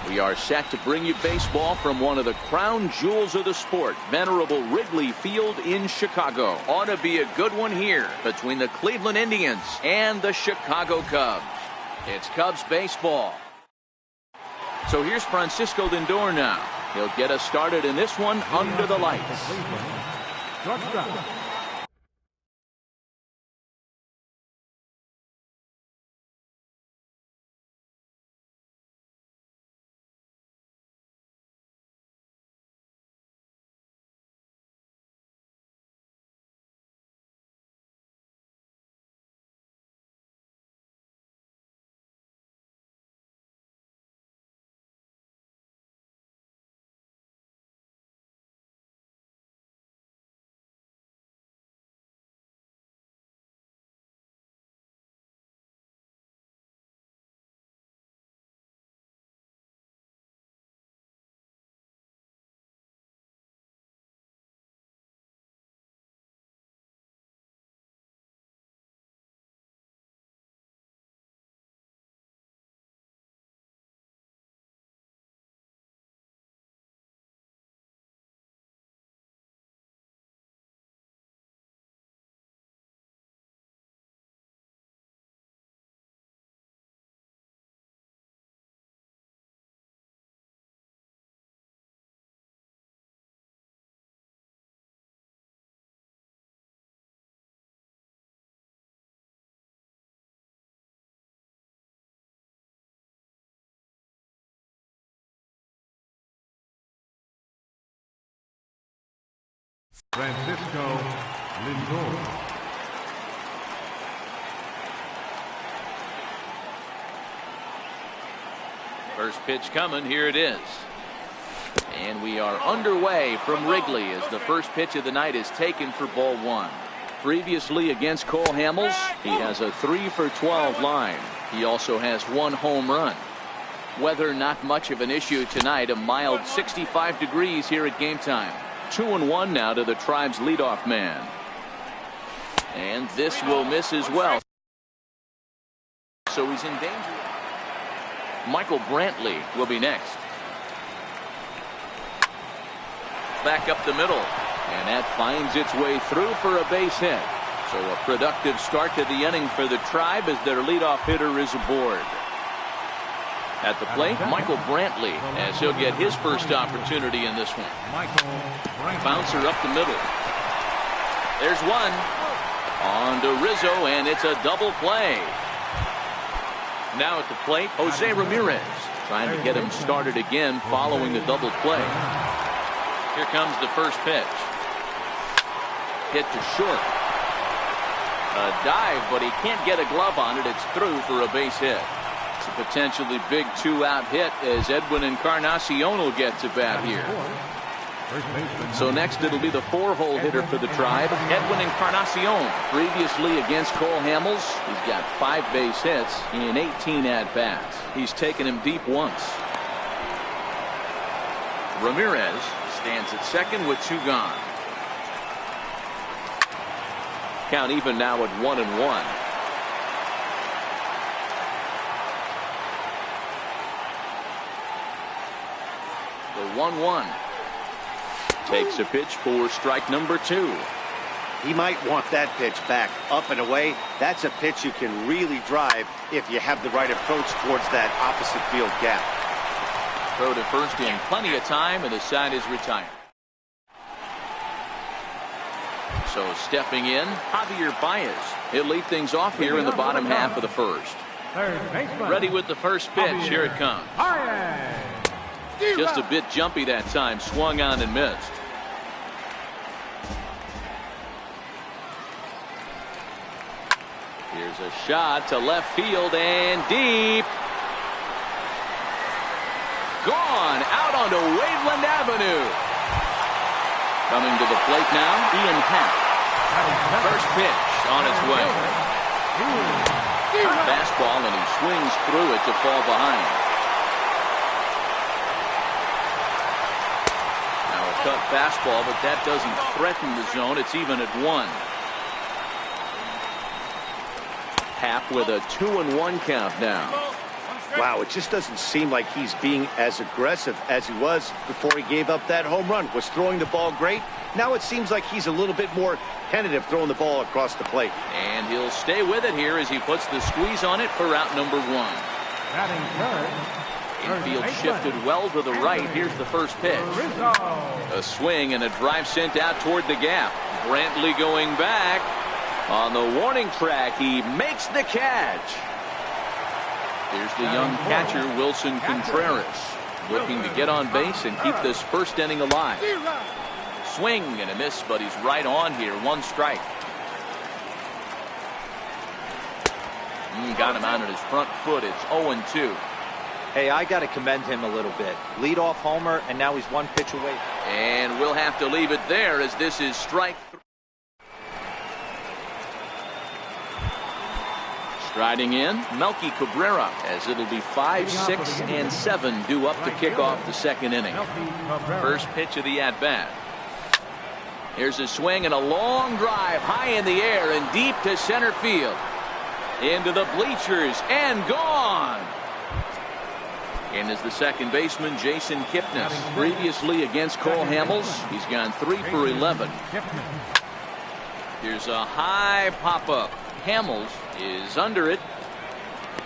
We are set to bring you baseball from one of the crown jewels of the sport, venerable Wrigley Field in Chicago. Ought to be a good one here between the Cleveland Indians and the Chicago Cubs. It's Cubs baseball. So here's Francisco Lindor now. He'll get us started in this one under the lights. Francisco Lindor. First pitch coming. Here it is. And we are underway from Wrigley as the first pitch of the night is taken for ball one. Previously against Cole Hamels, he has a 3-for-12 line. He also has 1 home run. Weather not much of an issue tonight. A mild 65 degrees here at game time. 2-1 now to the Tribe's leadoff man. And this will miss as well. So he's in danger. Michael Brantley will be next. Back up the middle. And that finds its way through for a base hit. So a productive start to the inning for the Tribe as their leadoff hitter is aboard. At the plate, Michael Brantley, as he'll get his first opportunity in this one. Bouncer up the middle. There's one. On to Rizzo, and it's a double play. Now at the plate, Jose Ramirez, trying to get him started again following the double play. Here comes the first pitch. Hit to short. A dive, but he can't get a glove on it. It's through for a base hit. It's a potentially big 2-out hit as Edwin Encarnacion will get to bat here. So next it'll be the 4-hole hitter for the Tribe, Edwin Encarnacion. Previously against Cole Hamels, he's got 5 base hits in 18 at-bats. He's taken him deep once. Ramirez stands at second with 2 gone. Count even now at 1-1. The 1-1. Takes a pitch for strike number 2. He might want that pitch back up and away. That's a pitch you can really drive if you have the right approach towards that opposite field gap. Throw to first in plenty of time, and the side is retired. So stepping in, Javier Baez. He'll lead things off here in the bottom half of the first. Ready with the first pitch. Here it comes. Just a bit jumpy that time. Swung on and missed. Here's a shot to left field and deep. Gone out onto Waveland Avenue. Coming to the plate now, Ian Happ. First pitch on its way. Fastball, and he swings through it to fall behind. Now a cut fastball, but that doesn't threaten the zone. It's even at 1. Happ with a 2-1 count now. Wow, it just doesn't seem like he's being as aggressive as he was before he gave up that home run. Was throwing the ball great. Now it seems like he's a little bit more tentative throwing the ball across the plate. And he'll stay with it here as he puts the squeeze on it for out number 1. Batting third. Infield shifted well to the right. Here's the first pitch. A swing and a drive sent out toward the gap. Brantley going back. On the warning track, he makes the catch. Here's the young catcher, Wilson Contreras, looking to get on base and keep this first inning alive. Swing and a miss, but he's right on here. 1 strike. Got him out on his front foot. It's 0-2. Hey, I got to commend him a little bit. Leadoff homer, and now he's 1 pitch away. And we'll have to leave it there as this is strike 3. Striding in, Melky Cabrera, as it'll be 5, 6, and 7 due up to kick off the second inning. First pitch of the at-bat. Here's a swing and a long drive high in the air and deep to center field. Into the bleachers and gone. In is the second baseman, Jason Kipnis. Previously against Cole Hamels, he's gone 3 for 11. Here's a high pop-up. Hamels is under it,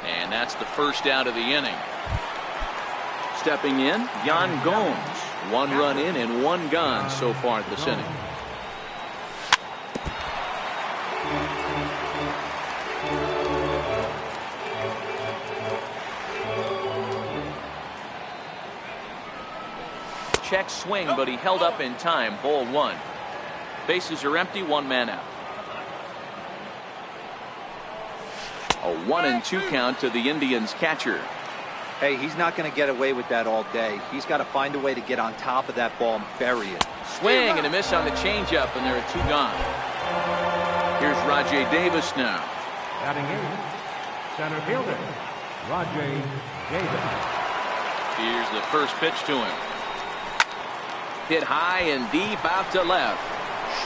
and that's the first out of the inning. Stepping in, Yan Gomes. 1 run in and 1 gone so far this inning. Check swing, but he held up in time. Ball 1. Bases are empty, 1 man out. A 1-2 count to the Indians catcher. Hey, he's not going to get away with that all day. He's got to find a way to get on top of that ball and bury it. Swing and a miss on the changeup, and there are 2 gone. Here's Rajay Davis now. Batting 8, center fielder, Rajay Davis. Here's the first pitch to him. Hit high and deep out to left.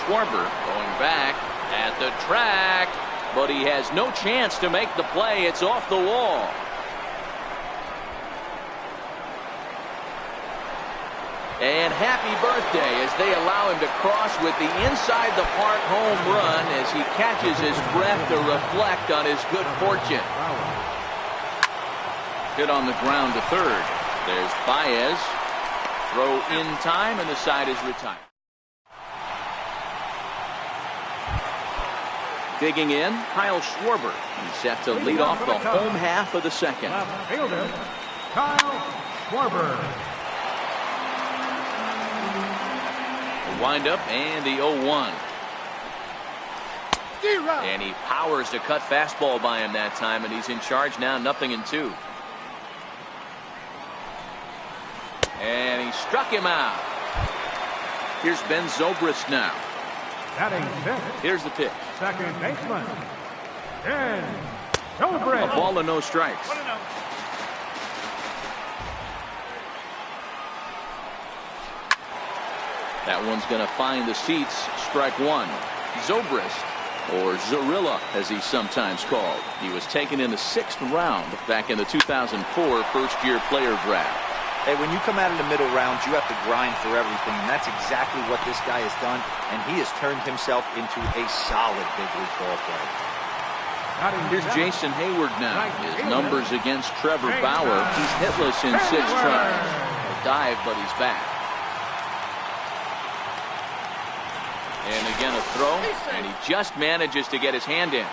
Schwarber going back at the track, but he has no chance to make the play. It's off the wall. And happy birthday as they allow him to cross with the inside the park home run as he catches his breath to reflect on his good fortune. Hit on the ground to third. There's Baez. Throw in time, and the side is retired. Digging in, Kyle Schwarber. He's set to lead off the home half of the second. Left fielder, Kyle Schwarber. The windup and the 0-1. And he powers to cut fastball by him that time, and he's in charge now, 0-2. And he struck him out. Here's Ben Zobrist now. Batting 6, Here's the pitch. second baseman, Ben Zobrist. A ball and no strikes. That one's going to find the seats. Strike 1. Zobrist, or Zorilla as he's sometimes called. He was taken in the 6th round back in the 2004 first-year player draft. Hey, when you come out in the middle rounds, you have to grind for everything, and that's exactly what this guy has done, and he has turned himself into a solid big league ball player. Here's Jason Hayward now. His numbers against Trevor Bauer. He's hitless in 6 tries. A dive, but he's back. And again a throw, and he just manages to get his hand in.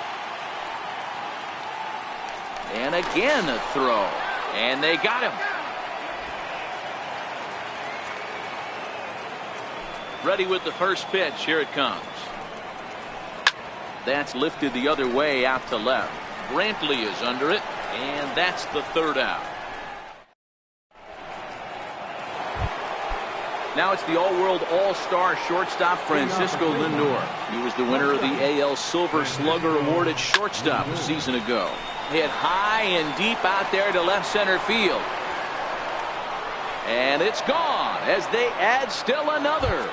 And again a throw, and they got him. Ready with the first pitch. Here it comes. That's lifted the other way out to left. Brantley is under it, and that's the 3rd out. Now it's the all-world all-star shortstop Francisco Lindor. He was the winner of the AL Silver Slugger Award at shortstop a season ago. Hit high and deep out there to left center field. And it's gone as they add still another.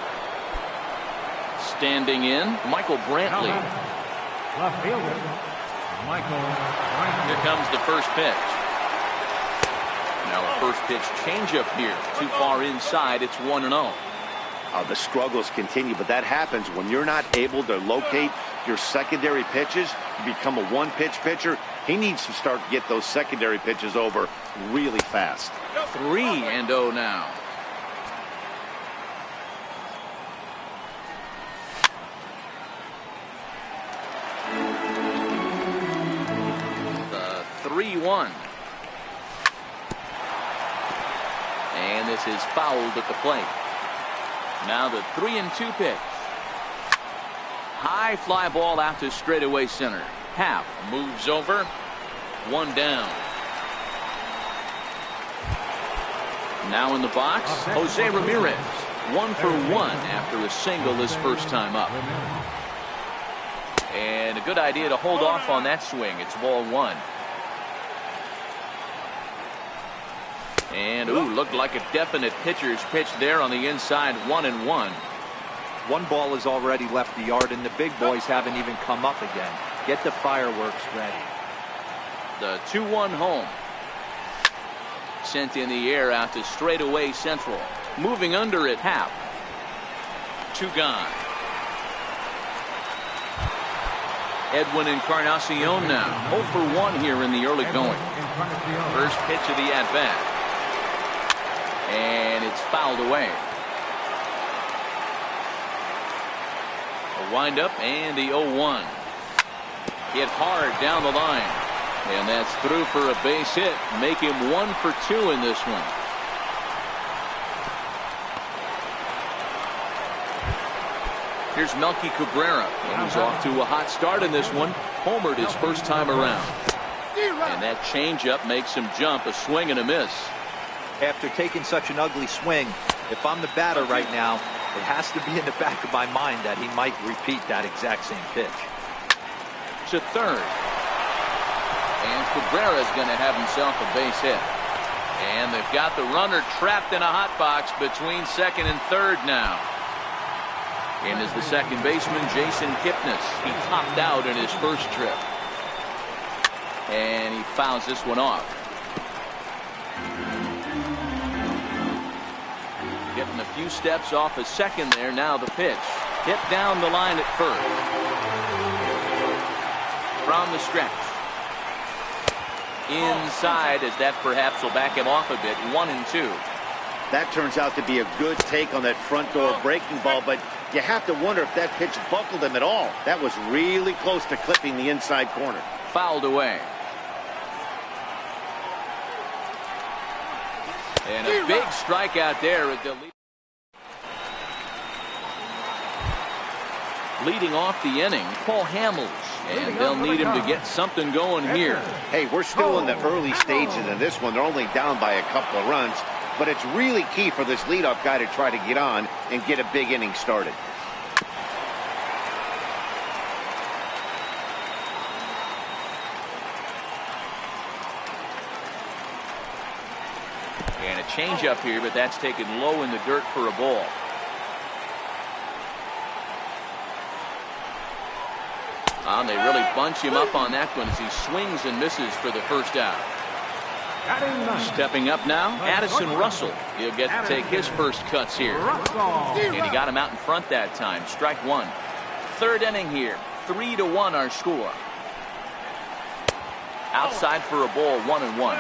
Standing in, Michael Brantley. Left fielder, Michael Brantley. Here comes the first pitch. Now a first pitch changeup here. Too far inside. It's 1-0. The struggles continue, but that happens when you're not able to locate your secondary pitches. You become a one-pitch pitcher. He needs to start to get those secondary pitches over really fast. 3-0 now. The 3-1. And this is fouled at the plate. Now the 3-2 pitch. High fly ball out to straightaway center. Happ moves over. One down. Now in the box, Jose Ramirez. 1 for 1 after a single his first time up. And a good idea to hold off on that swing. It's ball 1. And looked like a definite pitcher's pitch there on the inside. 1-1. One ball has already left the yard, and the big boys haven't even come up again. Get the fireworks ready. The 2-1 home. Sent in the air out to straightaway central. Moving under it, Happ. 2 gone. Edwin Encarnacion now 0 for 1 here in the early going. First pitch of the at-bat. And it's fouled away. A windup and the 0-1. Hit hard down the line. And that's through for a base hit. Make him 1 for 2 in this one. Here's Melky Cabrera. And he's off to a hot start in this one. Homered his first time around. And that changeup makes him jump. A swing and a miss. After taking such an ugly swing, if I'm the batter right now, it has to be in the back of my mind that he might repeat that exact same pitch. To third. And Cabrera's going to have himself a base hit. And they've got the runner trapped in a hot box between second and third now. And is the second baseman, Jason Kipnis. He topped out in his first trip. And he fouls this one off. Getting a few steps off a second there. Now the pitch. Hit down the line at first. From the stretch. Inside, as that perhaps will back him off a bit. 1-2. That turns out to be a good take on that front door breaking ball, but you have to wonder if that pitch buckled him at all. That was really close to clipping the inside corner. Fouled away. And a big strikeout there at the leading off the inning, Paul Hamels. And they'll need him to get something going here. Hey, we're still in the early stages of this one. They're only down by a couple of runs, but it's really key for this leadoff guy to try to get on and get a big inning started. And a changeup here, but that's taken low in the dirt for a ball. They really bunch him up on that one as he swings and misses for the first out. Stepping up now, Addison Russell. He'll get to take his first cuts here. And he got him out in front that time. Strike 1. Third inning here. 3-1 our score. Outside for a ball. 1-1.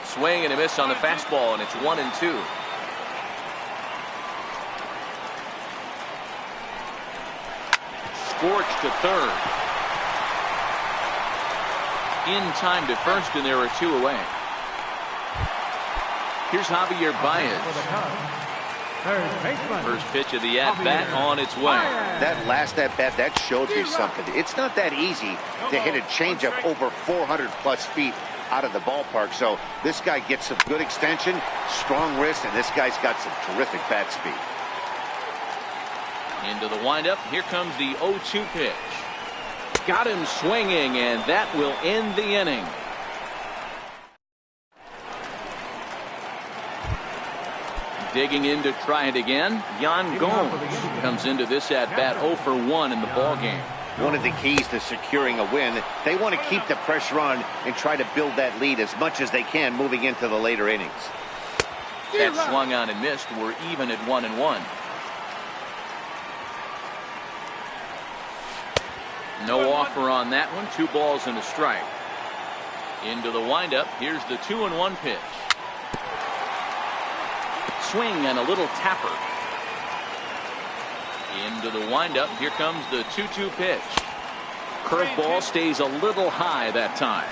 Swing and a miss on the fastball, and it's 1-2. Scorched to third. In time to first, and there are 2 away. Here's Javier Baez. First pitch of the at-bat on its way. That last at-bat, that showed me something. It's not that easy to hit a changeup over 400-plus feet out of the ballpark. So this guy gets some good extension, strong wrist, and this guy's got some terrific bat speed. Into the windup. Here comes the 0-2 pitch. Got him swinging, and that will end the inning. Digging in to try it again. Yan Gomes comes into this at bat 0 for 1 in the ball game. one of the keys to securing a win. They want to keep the pressure on and try to build that lead as much as they can moving into the later innings. That swung on and missed. We're even at 1-1. No offer on that one. 2 balls and a strike. Into the windup. Here's the 2-1 pitch. Swing and a little tapper. Into the windup. Here comes the 2-2 pitch. Curveball stays a little high that time.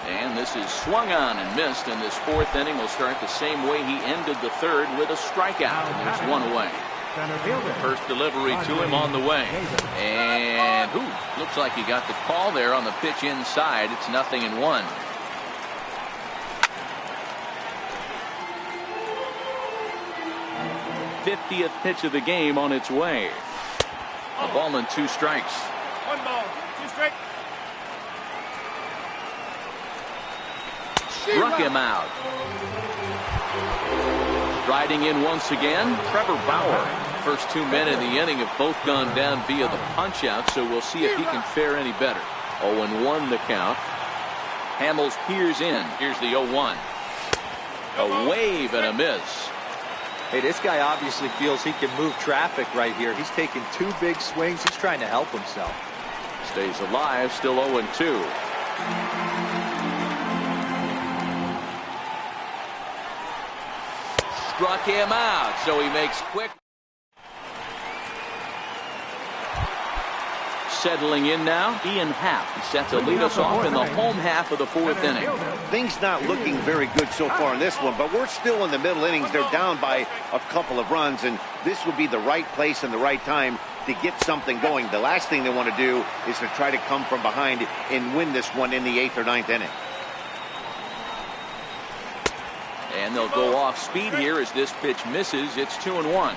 And this is swung on and missed, and this 4th inning will start the same way he ended the 3rd with a strikeout. And there's 1 away. First delivery to him on the way. And looks like he got the call there on the pitch inside. It's 0-1. '50th pitch of the game on its way. A ball and 2 strikes. 1 ball, 2 strikes. Struck him out. Striding in once again, Trevor Bauer. First 2 men in the inning have both gone down via the punch out, so we'll see if he can fare any better. 0-1 the count. Hamels peers in. Here's the 0-1. A wave and a miss. Hey, this guy obviously feels he can move traffic right here. He's taking 2 big swings. He's trying to help himself. Stays alive, still 0-2. Struck him out, so he makes quick. Settling in now, Ian Happ. He set to lead us off in the home half of the 4th inning. Things not looking very good so far in this one, but we're still in the middle innings. They're down by a couple of runs, and this would be the right place and the right time to get something going. The last thing they want to do is to try to come from behind and win this one in the 8th or 9th inning. And they'll go off speed here as this pitch misses. It's 2-1.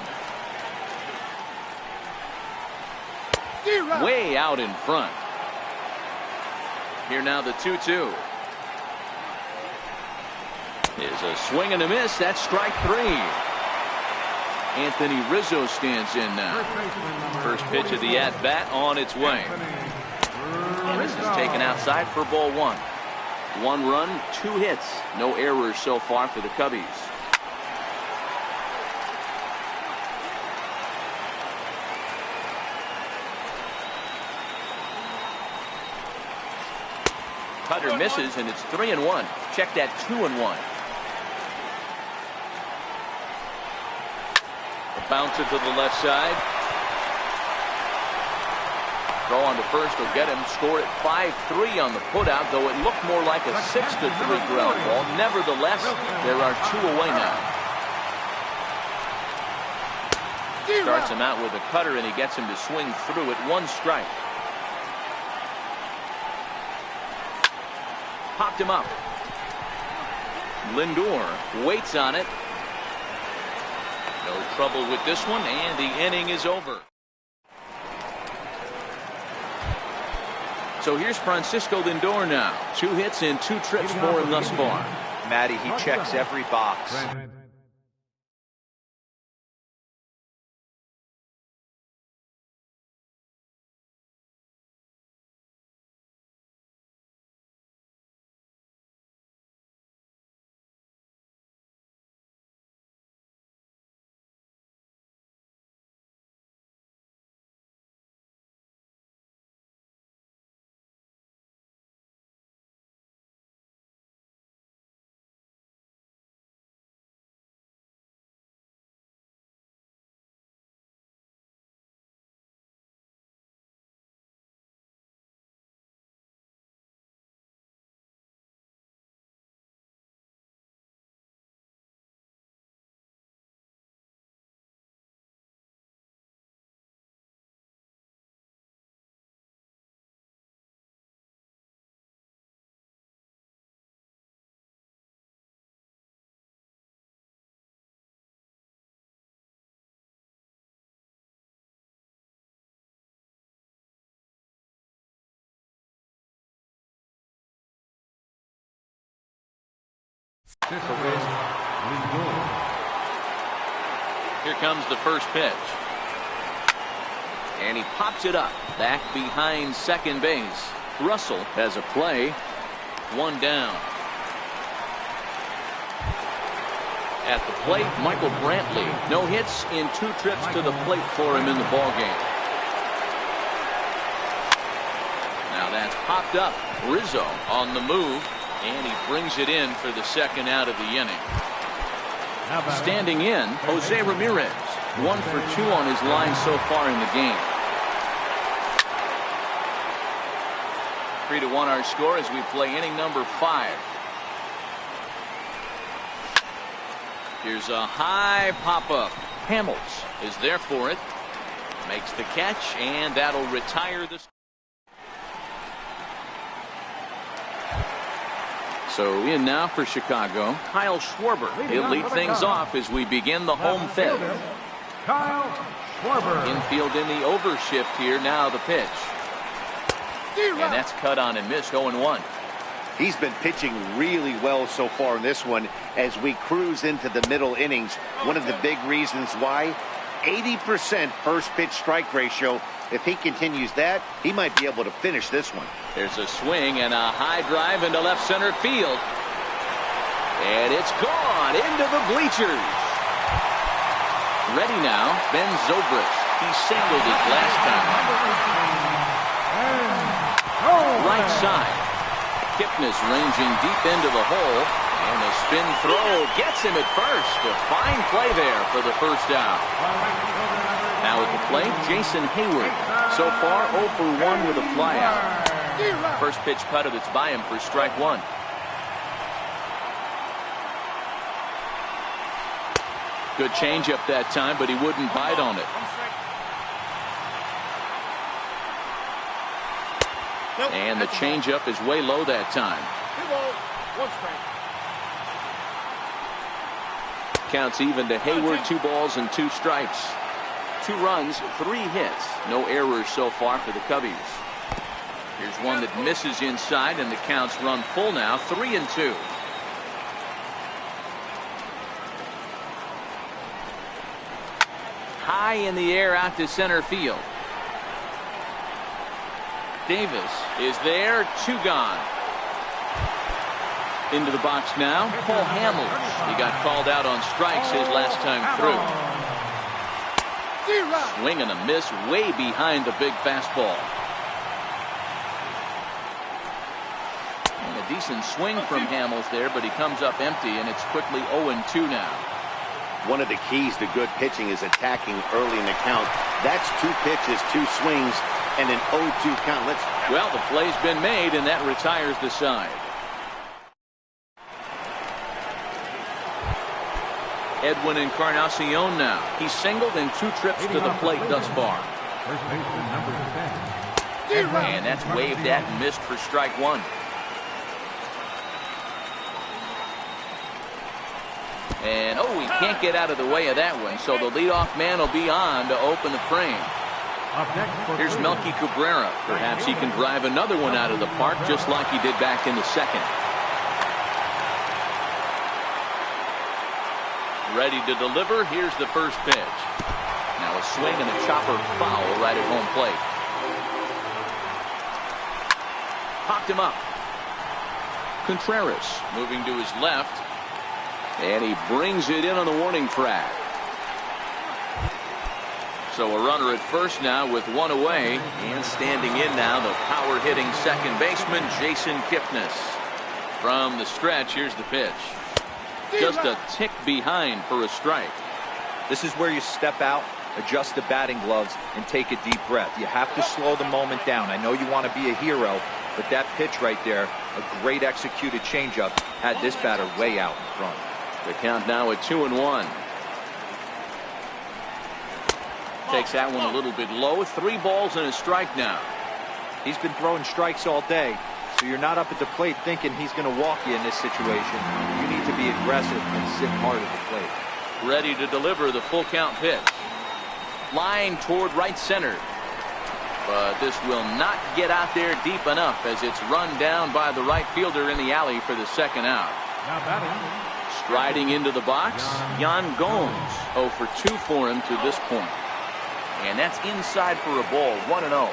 Way out in front. Here now the 2-2. Is a swing and a miss. That's strike 3. Anthony Rizzo stands in now. First pitch of the at-bat on its way. Rizzo's taken outside for ball 1. 1 run, 2 hits. No errors so far for the Cubbies. Cutter misses, and it's 3-1. Check that 2-1. A bouncer to the left side. Throw on to first will get him. Scored at 5-3 on the putout, though it looked more like a 6-3 ground ball. Nevertheless, there are 2 away now. Starts him out with a cutter, and he gets him to swing through at 1 strike. Popped him up. Lindor waits on it. No trouble with this one, and the inning is over. So here's Francisco Lindor now. 2 hits and 2 trips for him thus far. Matty, he checks every box. Here comes the first pitch. And he pops it up back behind second base. Russell has a play. One down. At the plate, Michael Brantley. No hits in 2 trips to the plate for him in the ballgame. Now that's popped up. Rizzo on the move, and he brings it in for the second out of the inning. Standing in, Jose Ramirez. 1 for 2 on his line so far in the game. 3-1 our score as we play inning number 5. Here's a high pop-up. Hamels is there for it. Makes the catch, and that'll retire the... So in now for Chicago, Kyle Schwarber. He'll lead things off as we begin the home fifth. Kyle Schwarber. Infield in the overshift here. Now the pitch. And that's cut on and missed. 0-1. He's been pitching really well so far in this one as we cruise into the middle innings. One of the big reasons why, 80% first pitch strike ratio. If he continues that, he might be able to finish this one. There's a swing and a high drive into left center field. And it's gone into the bleachers. Ready now, Ben Zobrist. He singled it last time. Right side. Kipnis ranging deep into the hole, and the spin throw gets him at first. A fine play there for the first out. Now at the plate, Jason Hayward. So far 0 for 1 with a flyout. First pitch cutter that's by him for strike 1. Good changeup that time, but he wouldn't bite on it. And the changeup is way low that time. 2 balls, 1 strike. Counts even to Hayward. 2 balls and 2 strikes. 2 runs, 3 hits. No errors so far for the Cubbies. Here's one that misses inside, and the counts run full now. 3-2. High in the air out to center field. Davis is there. 2 gone. Into the box now, Paul Hamels. He got called out on strikes his last time through. Swing and a miss way behind the big fastball. And a decent swing from Hamels there, but he comes up empty, and it's quickly 0-2 now. One of the keys to good pitching is attacking early in the count. That's 2 pitches, 2 swings, and an 0-2 count. Well, the play's been made, and that retires the side. Edwin Encarnacion now. He's singled in 2 trips to the plate thus far. First baseman number 10. And that's waved at and missed for strike 1. And he can't get out of the way of that one, so the leadoff man will be on to open the frame. Here's Melky Cabrera. Perhaps he can drive another one out of the park just like he did back in the second. Ready to deliver. Here's the first pitch. Now a swing and a chopper foul right at home plate. Popped him up. Contreras moving to his left. And he brings it in on the warning track. So a runner at first now with 1 away. And standing in now, the power hitting second baseman, Jason Kipnis. From the stretch, here's the pitch. Just a tick behind for a strike. This is where you step out, adjust the batting gloves, and take a deep breath. You have to slow the moment down. I know you want to be a hero, but that pitch right there, a great executed changeup, had this batter way out in front. The count now at 2-1. Takes that one a little bit low. 3 balls and a strike now. He's been throwing strikes all day, so you're not up at the plate thinking he's going to walk you in this situation. You need to be aggressive and sit hard at the plate. Ready to deliver the full count pitch. Line toward right center. But this will not get out there deep enough as it's run down by the right fielder in the alley for the second out. Now batting. Striding into the box, Yan Gomes. 0 for 2 for him to this point. And that's inside for a ball, 1-0.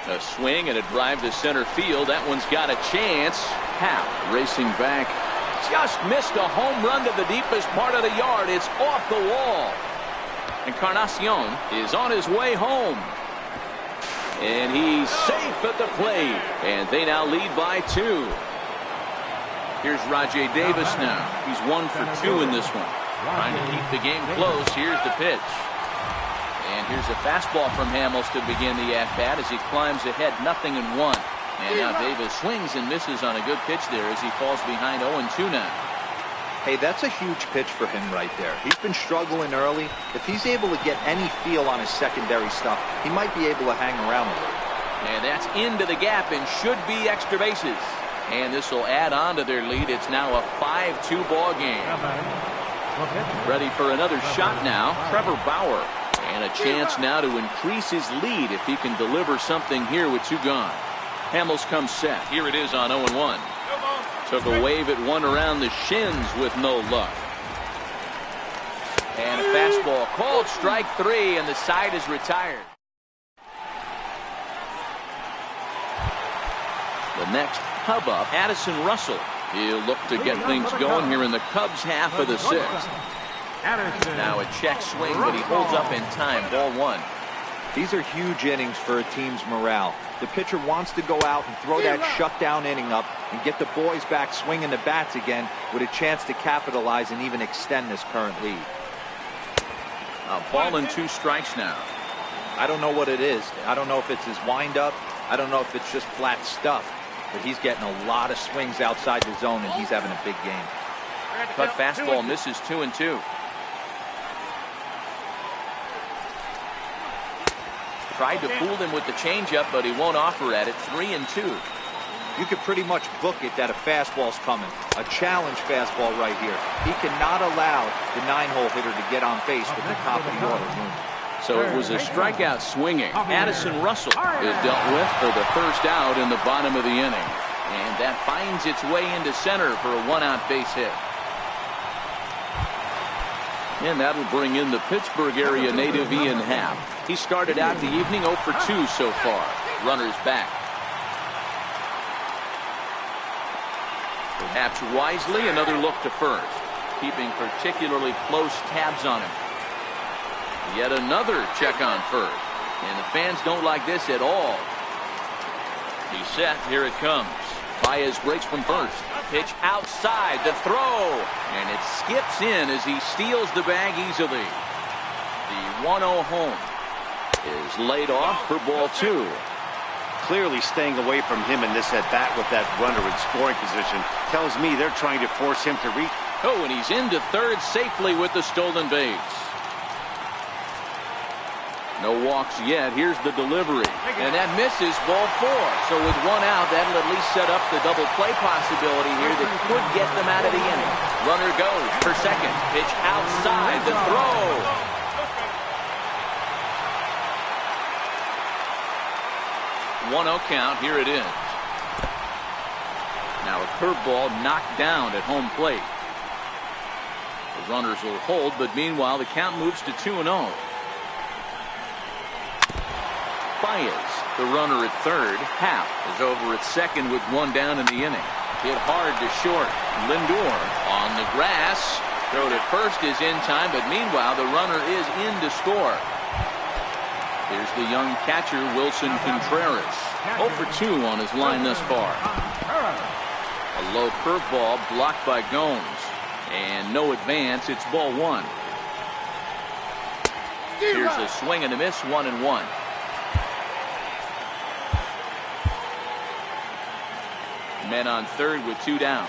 A swing and a drive to center field. That one's got a chance. Happ racing back. Just missed a home run to the deepest part of the yard. It's off the wall. Encarnacion is on his way home. And he's safe at the plate. And they now lead by 2. Here's Rajay Davis now. He's 1 for 2 in this one. Trying to keep the game close. Here's the pitch. And here's a fastball from Hamels to begin the at-bat as he climbs ahead, 0-1. And now Davis swings and misses on a good pitch there as he falls behind 0-2 now. Hey, that's a huge pitch for him right there. He's been struggling early. If he's able to get any feel on his secondary stuff, he might be able to hang around a little. And that's into the gap and should be extra bases. And this will add on to their lead. It's now a 5-2 ball game. Ready for another shot now, Trevor Bauer. And a chance now to increase his lead if he can deliver something here with 2 gone. Hamels comes set. Here it is on 0-1. Took a wave at one around the shins with no luck. And a fastball called strike 3, and the side is retired. The next Cub up, Addison Russell. He'll look to get things going here in the Cubs half of the 6th. Now a check swing, but he holds up in time. Ball 1. These are huge innings for a team's morale. The pitcher wants to go out and throw that shutdown inning up and get the boys back swinging the bats again with a chance to capitalize and even extend this current lead. A ball and 2 strikes now. I don't know what it is. I don't know if it's his windup. I don't know if it's just flat stuff. But he's getting a lot of swings outside the zone, and he's having a big game. Cut fastball misses 2-2. Tried to fool him with the changeup, but he won't offer at it. 3-2. You could pretty much book it that a fastball's coming. A challenge fastball right here. He cannot allow the 9-hole hitter to get on base with the top of the order looming. So it was a strikeout swinging. Addison Russell is dealt with for the first out in the bottom of the inning. And that finds its way into center for a 1-out base hit. And that'll bring in the Pittsburgh area native Ian Happ. He started out the evening 0 for 2 so far. Runners back. Perhaps wisely, another look to first. Keeping particularly close tabs on him. Yet another check on first. And the fans don't like this at all. He's set. Here it comes. Baez breaks from first. Pitch outside. The throw. And it skips in as he steals the bag easily. The 1-0 home is laid off for ball 2. Clearly staying away from him in this at-bat with that runner in scoring position tells me they're trying to force him to reach. Oh, and he's into third safely with the stolen base. No walks yet. Here's the delivery. And that misses ball 4. So with 1 out, that'll at least set up the double play possibility here that could get them out of the inning. Runner goes for second. Pitch outside. The throw. One 1-0 count. Here it is. Now a curveball knocked down at home plate. The runners will hold, but meanwhile the count moves to 2-0. Baez, the runner at third. Happ is over at second with 1 down in the inning. Hit hard to short. Lindor on the grass. Throw to first is in time, but meanwhile the runner is in to score. Here's the young catcher Wilson Contreras. 0 for 2 on his line thus far. A low curveball blocked by Gomes. And no advance. It's ball 1. Here's a swing and a miss. 1-1. Men on third with 2 down.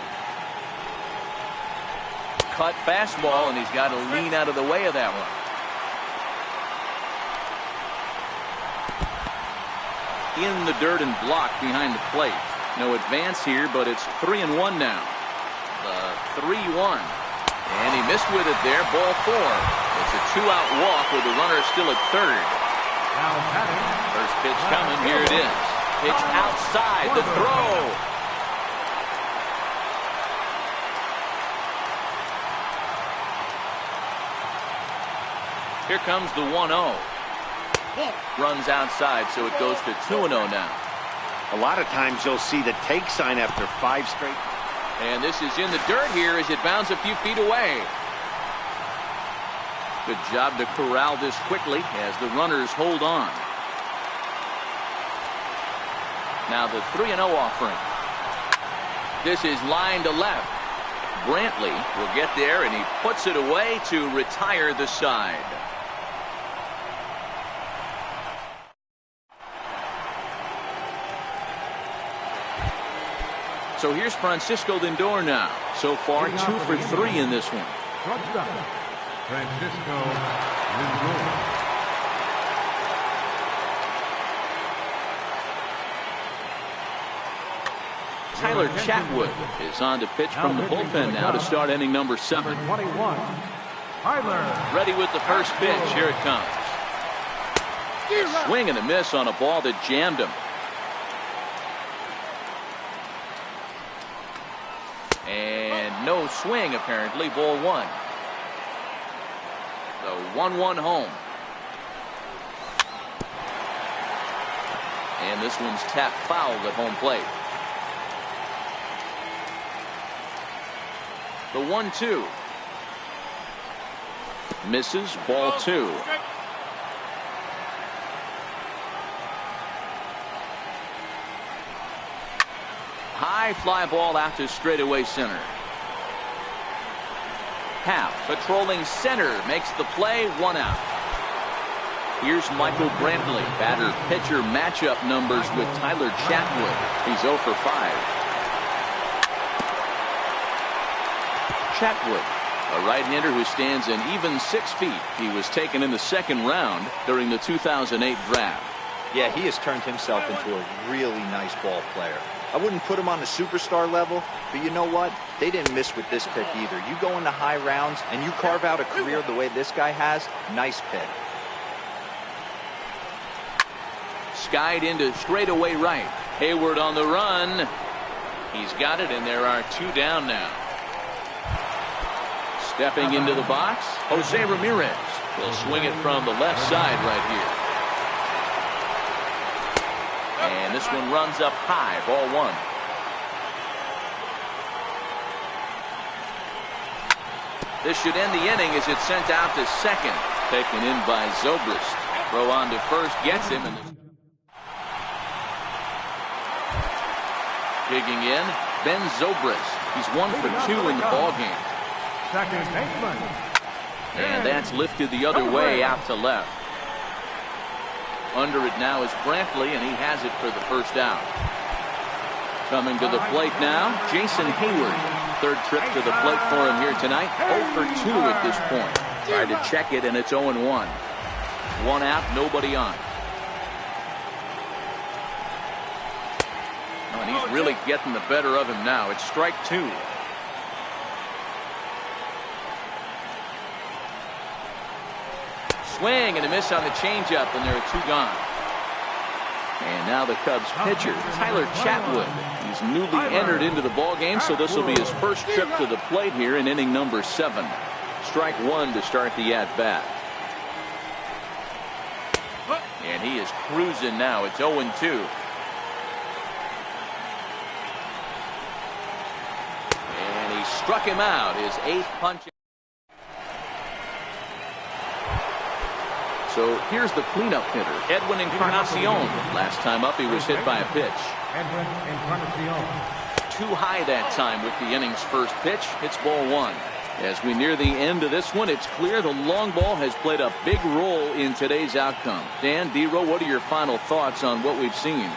Cut fastball, and he's got to lean out of the way of that one. In the dirt and blocked behind the plate. No advance here, but it's 3-1 now. The 3-1. And he missed with it there. Ball 4. It's a 2-out walk with the runner still at third. First pitch coming. Here it is. Pitch outside. The throw. Here comes the 1-0. Runs outside, so it goes to 2-0 now. A lot of times you'll see the take sign after 5 straight. And this is in the dirt here as it bounds a few feet away. Good job to corral this quickly as the runners hold on. Now the 3-0 offering. This is line to left. Brantley will get there, and he puts it away to retire the side. So here's Francisco Lindor now. So far, 2 for 3 in this one. Francisco Lindor. Tyler Chatwood is on to pitch from the bullpen now to start inning number 7. 21. Tyler. Ready with the first pitch. Here it comes. Swing and a miss on a ball that jammed him. And no swing, apparently. Ball 1. The 1-1 home. And this one's tapped foul at home plate. The 1-2. Misses. Ball 2. High fly ball out to straightaway center. Half patrolling center makes the play. 1 out. Here's Michael Brantley. Batter pitcher matchup numbers with Tyler Chatwood. He's 0 for 5. Chatwood, a right-hander who stands an even 6 feet. He was taken in the 2nd round during the 2008 draft. Yeah, he has turned himself into a really nice ball player. I wouldn't put him on the superstar level, but you know what? They didn't miss with this pick either. You go into high rounds and you carve out a career the way this guy has, nice pick. Skied into straightaway right. Hayward on the run. He's got it, and there are 2 down now. Stepping into the box, Jose Ramirez. He'll swing it from the left side right here. And this one runs up high. Ball 1. This should end the inning as it's sent out to second. Taken in by Zobrist. Throw on to first gets him. And digging in, Ben Zobrist. He's 1 for 2 in the ballgame. Second baseman. And that's lifted the other way out to left. Under it now is Brantley, and he has it for the first out. Coming to the plate now, Jason Hayward. 3rd trip to the plate for him here tonight. 0 for 2 at this point. Tried to check it, and it's 0-1. 1 out, nobody on. And he's really getting the better of him now. It's strike 2. Swing and a miss on the changeup, and there are 2 gone. And now the Cubs pitcher, Tyler Chatwood. He's newly entered into the ballgame, so this will be his first trip to the plate here in inning number 7. Strike 1 to start the at-bat. And he is cruising now. It's 0-2. And he struck him out, his 8th punch. So here's the cleanup hitter, Edwin Encarnacion. Last time up, he was hit by a pitch. Edwin Encarnacion. Too high that time with the inning's first pitch. It's ball 1. As we near the end of this one, it's clear the long ball has played a big role in today's outcome. Dan, D-Row, what are your final thoughts on what we've seen?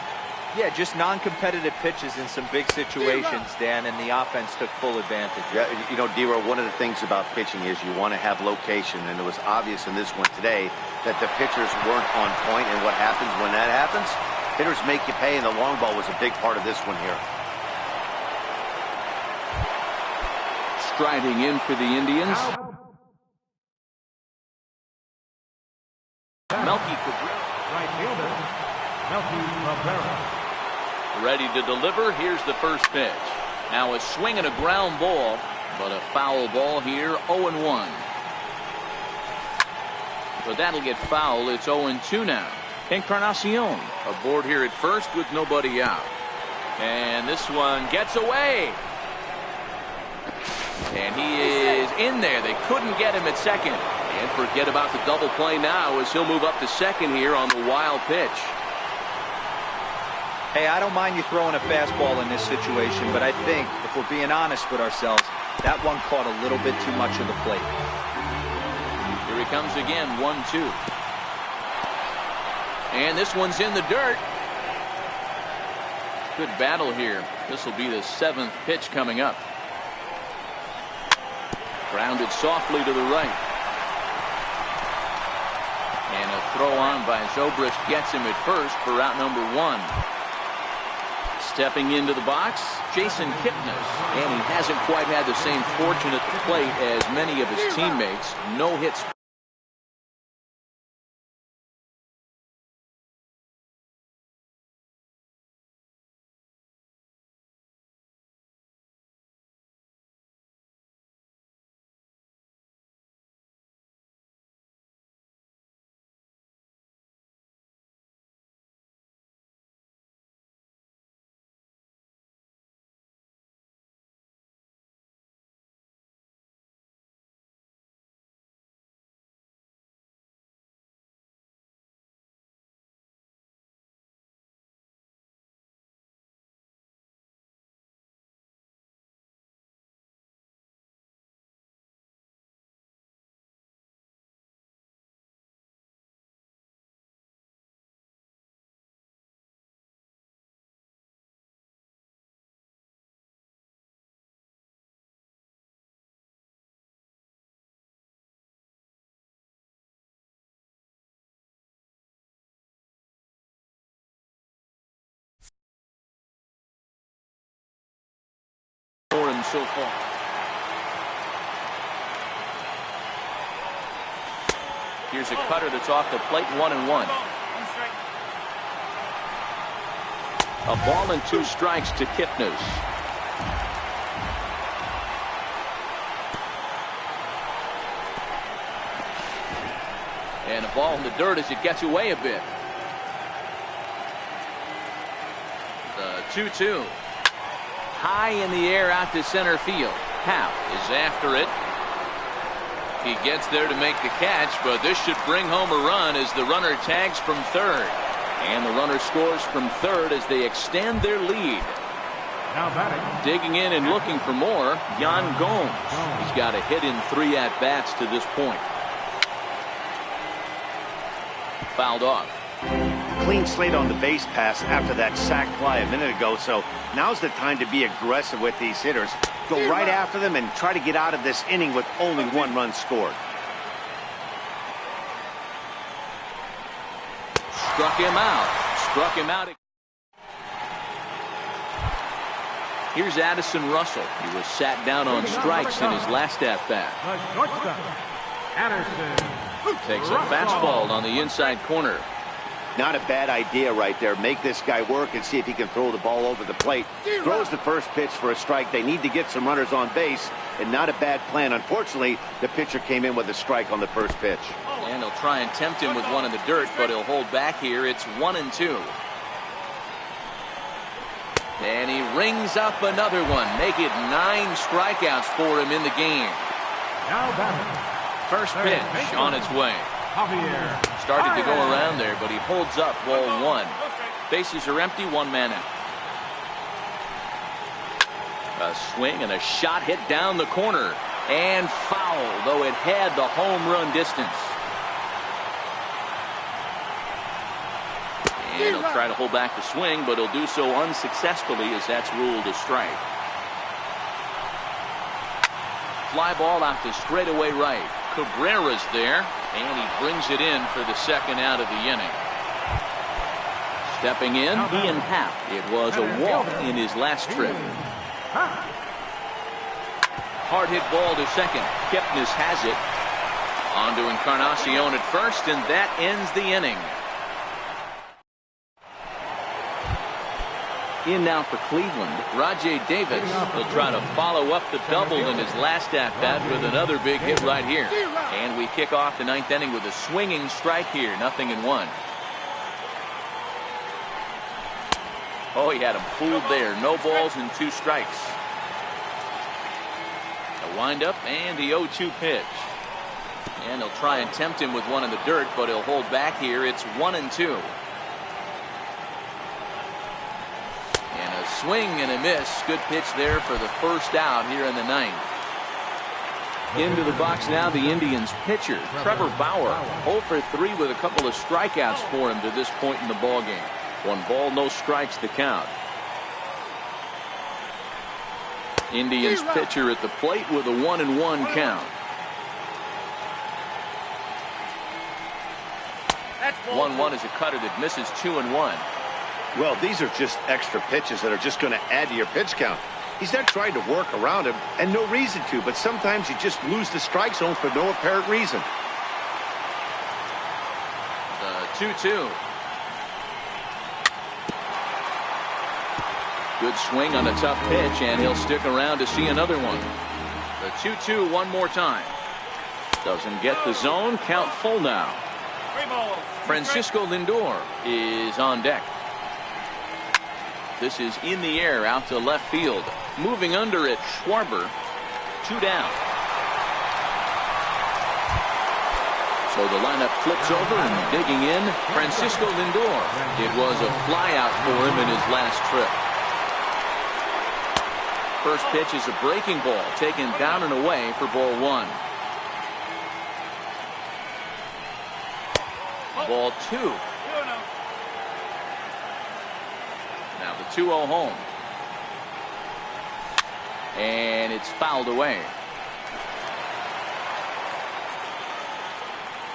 Yeah, just non-competitive pitches in some big situations, Dan, and the offense took full advantage. Yeah, you know, D-Row, one of the things about pitching is you want to have location, and it was obvious in this one today that the pitchers weren't on point, and what happens when that happens? Hitters make you pay, and the long ball was a big part of this one here. Striding in for the Indians. Melky Cabrera. Right fielder, Melky Cabrera. Ready to deliver. Here's the first pitch. Now a swing and a ground ball, but a foul ball here. 0-1. but that'll get fouled. It's 0-2 now. Encarnacion aboard here at first with nobody out. And this one gets away. And he is in there. They couldn't get him at second. And forget about the double play now as he'll move up to second here on the wild pitch. Hey, I don't mind you throwing a fastball in this situation, but I think, if we're being honest with ourselves, that one caught a little bit too much of the plate. Here he comes again, 1-2. And this one's in the dirt. Good battle here. This will be the 7th pitch coming up. Grounded softly to the right. And a throw on by Zobrist gets him at first for out number 1. Stepping into the box, Jason Kipnis. And he hasn't quite had the same fortune at the plate as many of his teammates. No hits. For him so far. Here's a cutter that's off the plate, 1-1. A ball and 2 strikes to Kipnis. And a ball in the dirt as it gets away a bit. The 2-2. High in the air out to center field. Happ is after it. He gets there to make the catch, but this should bring home a run as the runner tags from third. And the runner scores from third as they extend their lead. Now batting. Digging in and looking for more, Yan Gomes. He's got a hit in 3 at-bats to this point. Fouled off. Clean slate on the base pass after that sac fly a minute ago, so now's the time to be aggressive with these hitters. Go right after them and try to get out of this inning with only 1 run scored. Struck him out. Struck him out. Here's Addison Russell. He was sat down on strikes in his last at-bat. The shortstop, Addison. Takes a fastball on the inside corner. Not a bad idea right there. Make this guy work and see if he can throw the ball over the plate. Throws the first pitch for a strike. They need to get some runners on base, and not a bad plan. Unfortunately, the pitcher came in with a strike on the first pitch. And he'll try and tempt him with one in the dirt, but he'll hold back here. It's 1-2. And he rings up another one. Make it 9 strikeouts for him in the game. Now batting. First pitch on its way. Javier. Started to go around there, but he holds up ball 1. Bases are empty, 1 man out. A swing and a shot hit down the corner. And foul, though it had the home run distance. And he'll try to hold back the swing, but he'll do so unsuccessfully as that's ruled a strike. Fly ball out to straightaway right. Cabrera's there, and he brings it in for the 2nd out of the inning. Stepping in, Ian Happ. It was a walk in his last trip. Hard hit ball to second. Kipnis has it. On to Encarnacion at first, and that ends the inning. In now for Cleveland, Rajay Davis will try to follow up the double in his last at-bat with another big hit right here. And we kick off the ninth inning with a swinging strike here, 0-1. Oh, he had him fooled there. No balls and 2 strikes. The windup and the 0-2 pitch. And they'll try and tempt him with one in the dirt, but he'll hold back here. It's 1-2. And a swing and a miss. Good pitch there for the first out here in the ninth. Into the box now, the Indians pitcher, Trevor Bauer. 0 for 3 with a couple of strikeouts for him to this point in the ballgame. 1 ball, no strikes to count. Indians pitcher at the plate with a 1-1 count. 1-1 is a cutter that misses 2-1. Well, these are just extra pitches that are just going to add to your pitch count. He's not trying to work around him, and no reason to, but sometimes you just lose the strike zone for no apparent reason. The 2-2. Good swing on a tough pitch, and he'll stick around to see another one. The 2-2 one more time. Doesn't get the zone. Count full now. Francisco Lindor is on deck. This is in the air out to left field. Moving under it, Schwarber. 2 down. So the lineup flips over and digging in, Francisco Lindor. It was a flyout for him in his last trip. First pitch is a breaking ball taken down and away for ball 1. Ball 2. Now the 2-0 home. And it's fouled away.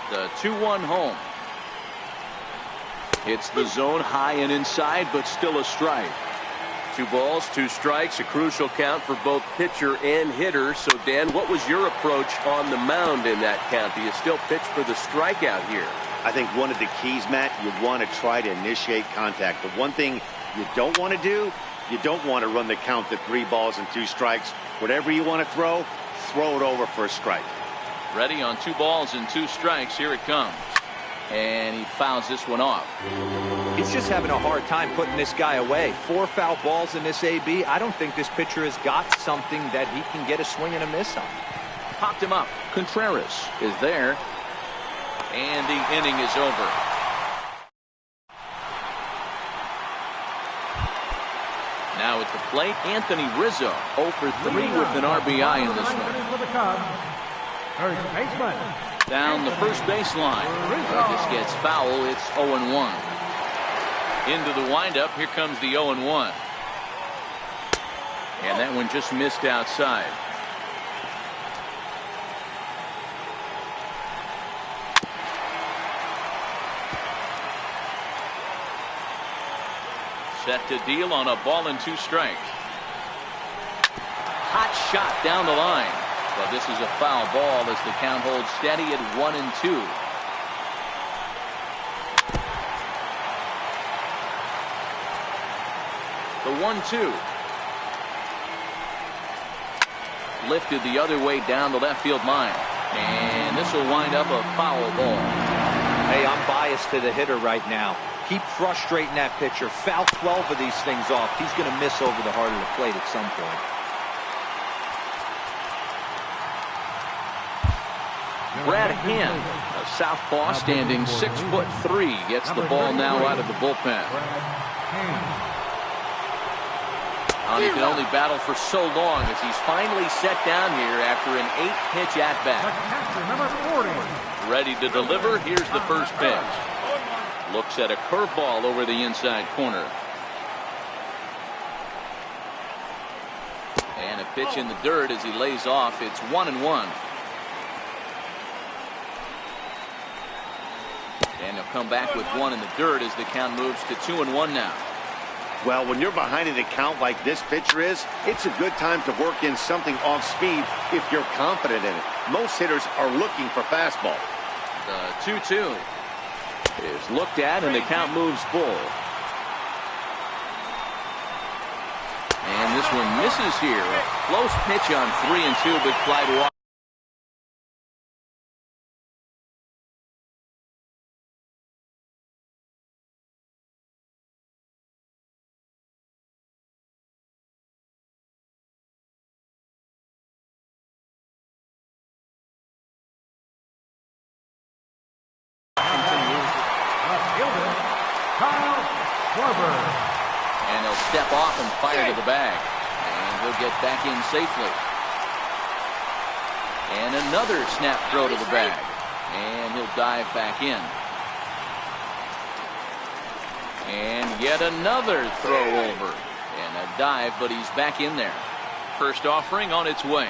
The 2-1 home. Hits the zone high and inside, but still a strike. 2 balls, 2 strikes, a crucial count for both pitcher and hitter. So, Dan, what was your approach on the mound in that count? Do you still pitch for the strikeout here? I think one of the keys, Matt, you want to try to initiate contact. The one thing you don't want to do, you don't want to run the count to 3 balls and 2 strikes. Whatever you want to throw it over for a strike. Ready on 2 balls and 2 strikes. Here it comes. And he fouls this one off. He's just having a hard time putting this guy away. 4 foul balls in this AB. I don't think this pitcher has got something that he can get a swing and a miss on. Popped him up. Contreras is there. And the inning is over. Now at the plate, Anthony Rizzo. 0 for 3 with an RBI in this one. First baseman. Down the first baseline. This gets foul. It's 0-1. Into the windup. Here comes the 0-1. And that one just missed outside. Set to deal on a ball and 2 strikes. Hot shot down the line. But this is a foul ball as the count holds steady at 1-2. The 1-2. Lifted the other way down the left field line. And this will wind up a foul ball. Hey, I'm biased to the hitter right now. Keep frustrating that pitcher. Foul 12 of these things off. He's going to miss over the heart of the plate at some point. Brad Hand, a southpaw standing 6'3", gets the ball now out of the bullpen. He can only battle for so long as he's finally set down here after an 8-pitch at-bat. Ready to deliver. Here's the first pitch. Looks at a curveball over the inside corner. And a pitch in the dirt as he lays off. It's 1-1. And he'll come back with 1 in the dirt as the count moves to 2-1 now. Well, when you're behind in a count like this pitcher is, it's a good time to work in something off speed if you're confident in it. Most hitters are looking for fastball. The 2-2 is looked at and the count moves full. This one misses here. A close pitch on 3-2, but Clyde walks. And he'll step off and fire to the bag. And he'll get back in safely. And another snap throw to the bag. And he'll dive back in. And yet another throw over. And a dive, but he's back in there. First offering on its way.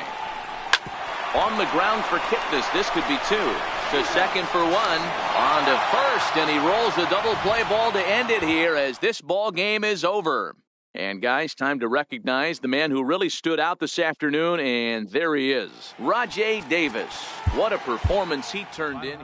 On the ground for Kipnis. This could be two. To second for one. On to first, and he rolls the double play ball to end it here as this ball game is over. And guys, time to recognize the man who really stood out this afternoon, and there he is. Rajay Davis. What a performance he turned in.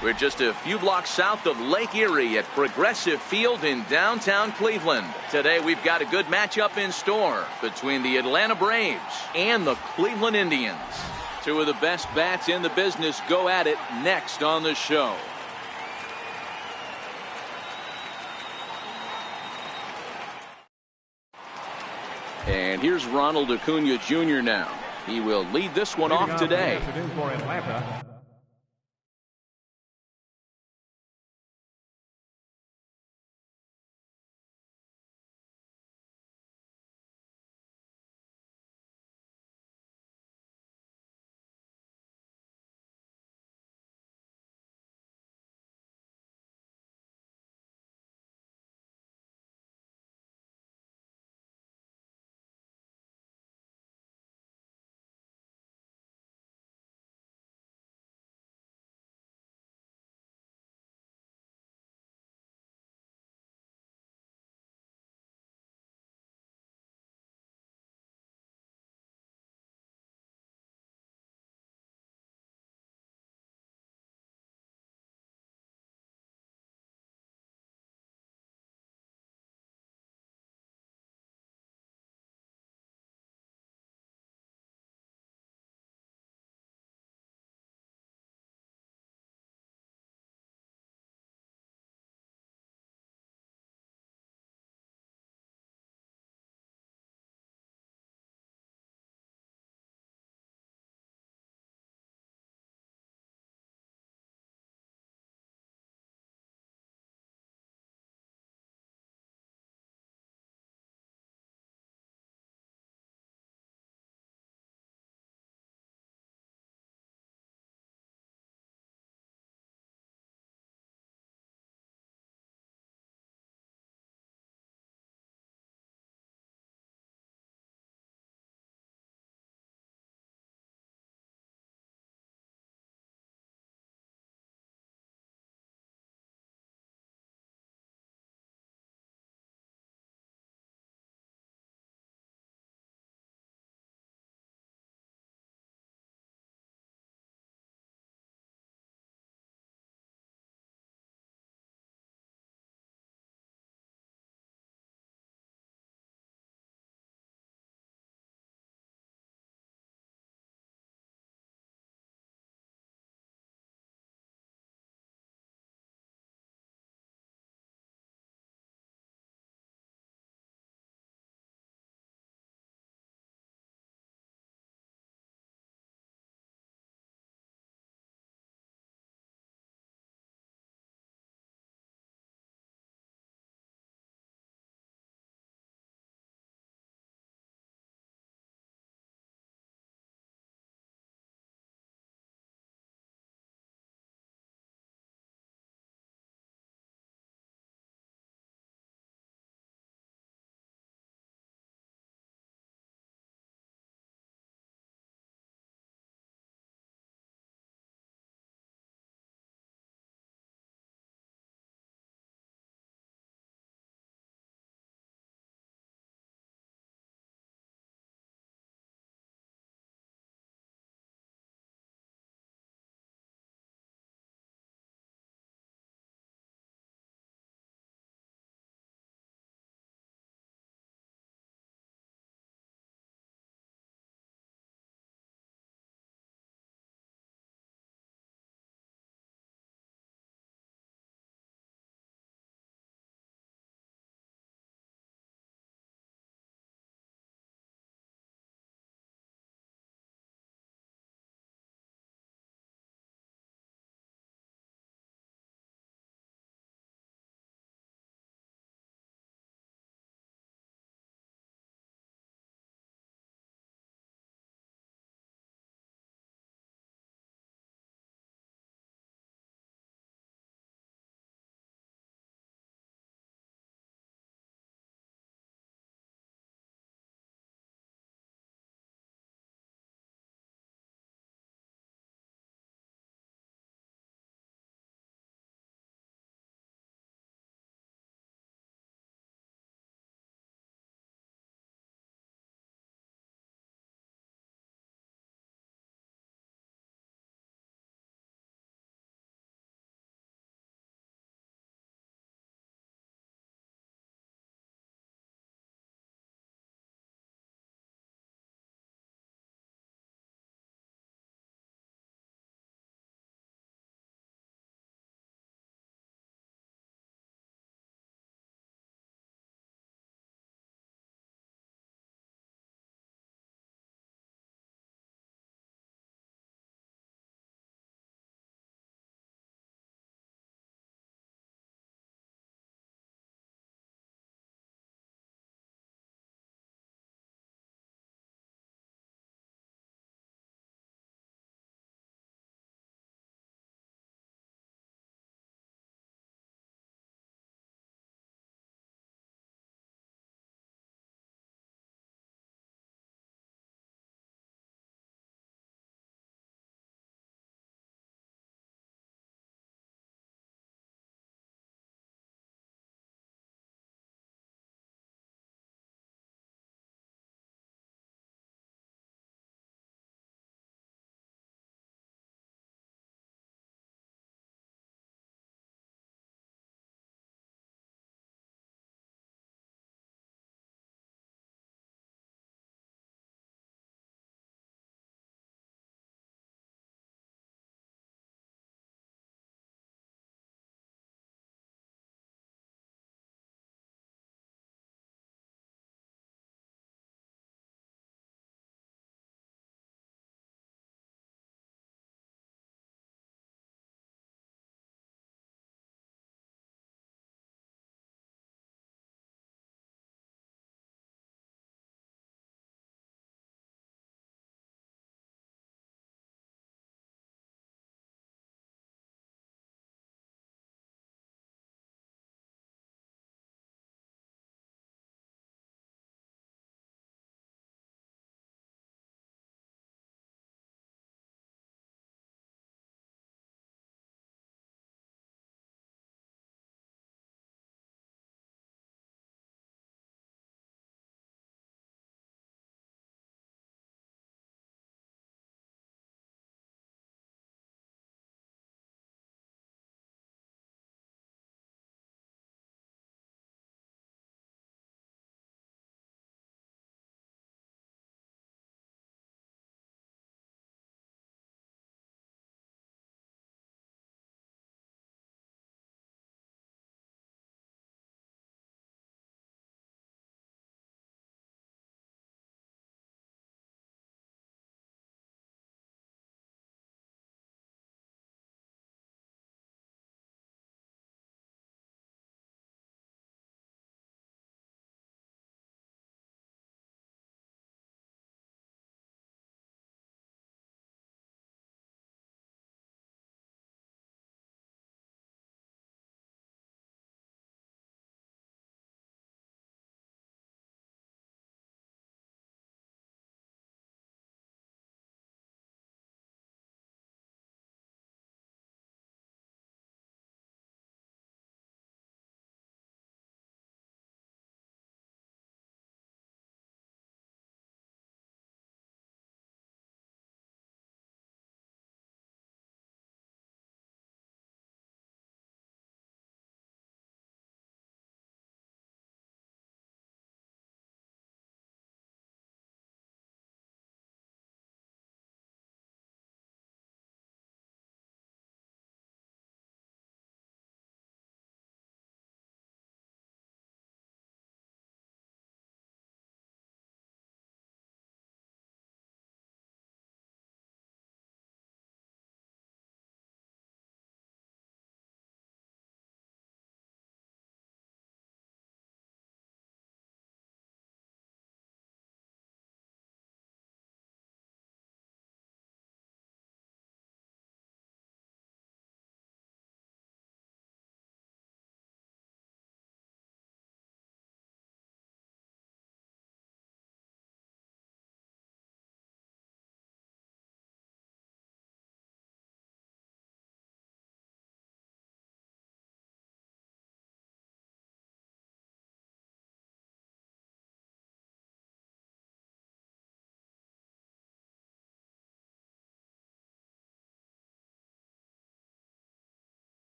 We're just a few blocks south of Lake Erie at Progressive Field in downtown Cleveland. Today we've got a good matchup in store between the Atlanta Braves and the Cleveland Indians. Two of the best bats in the business go at it next on the show. And here's Ronald Acuna Jr. now. He will lead this one off today. For Atlanta,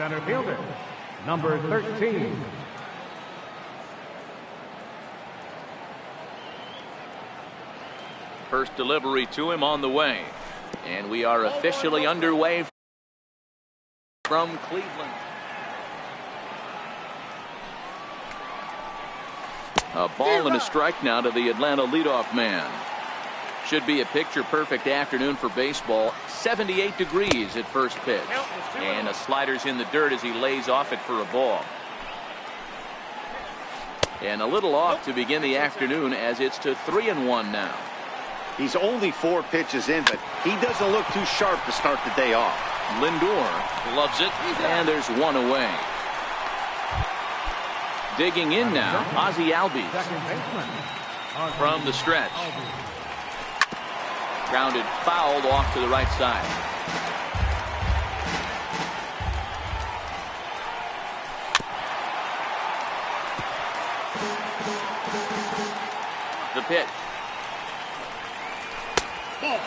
Center fielder, number 13. First delivery to him on the way. And we are officially underway from Cleveland. A ball and a strike now to the Atlanta leadoff man. Should be a picture-perfect afternoon for baseball. 78 degrees at first pitch. And a slider's in the dirt as he lays off it for a ball. And a little off to begin the afternoon as it's to 3-1 now. He's only 4 pitches in, but he doesn't look too sharp to start the day off. Lindor loves it, and there's one away. Digging in now, Ozzie Albies from the stretch. Grounded fouled off to the right side. The pitch.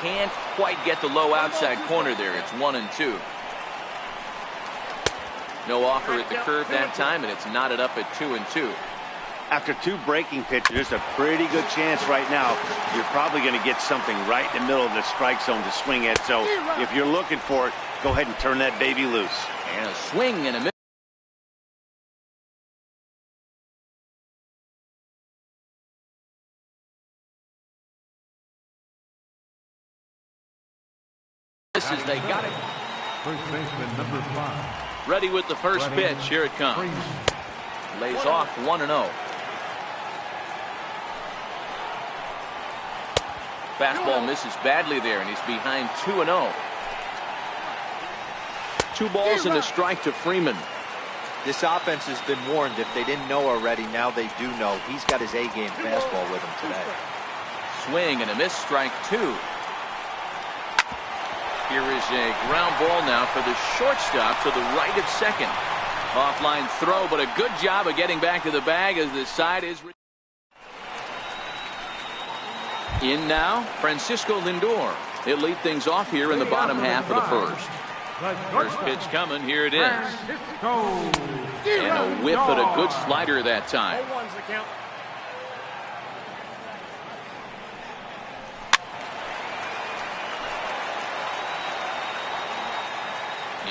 Can't quite get the low outside corner there. It's 1-2. No offer at the curve that time, and it's knotted up at 2-2. After 2 breaking pitches, there's a pretty good chance right now you're probably going to get something right in the middle of the strike zone to swing at. So if you're looking for it, go ahead and turn that baby loose. And a swing and a miss. They got it. First baseman, number 5. Ready with the first pitch. Here it comes. Lays off 1-0. Fastball misses badly there, and he's behind 2-0. 2 balls and a strike to Freeman. This offense has been warned. If they didn't know already, now they do know. He's got his A-game fastball with him today. Swing and a miss, strike 2. Here is a ground ball now for the shortstop to the right of second. Offline throw, but a good job of getting back to the bag as the side is. In now, Francisco Lindor. He'll lead things off here in the bottom half of the first. First pitch coming. Here it is. And a whip, but a good slider that time.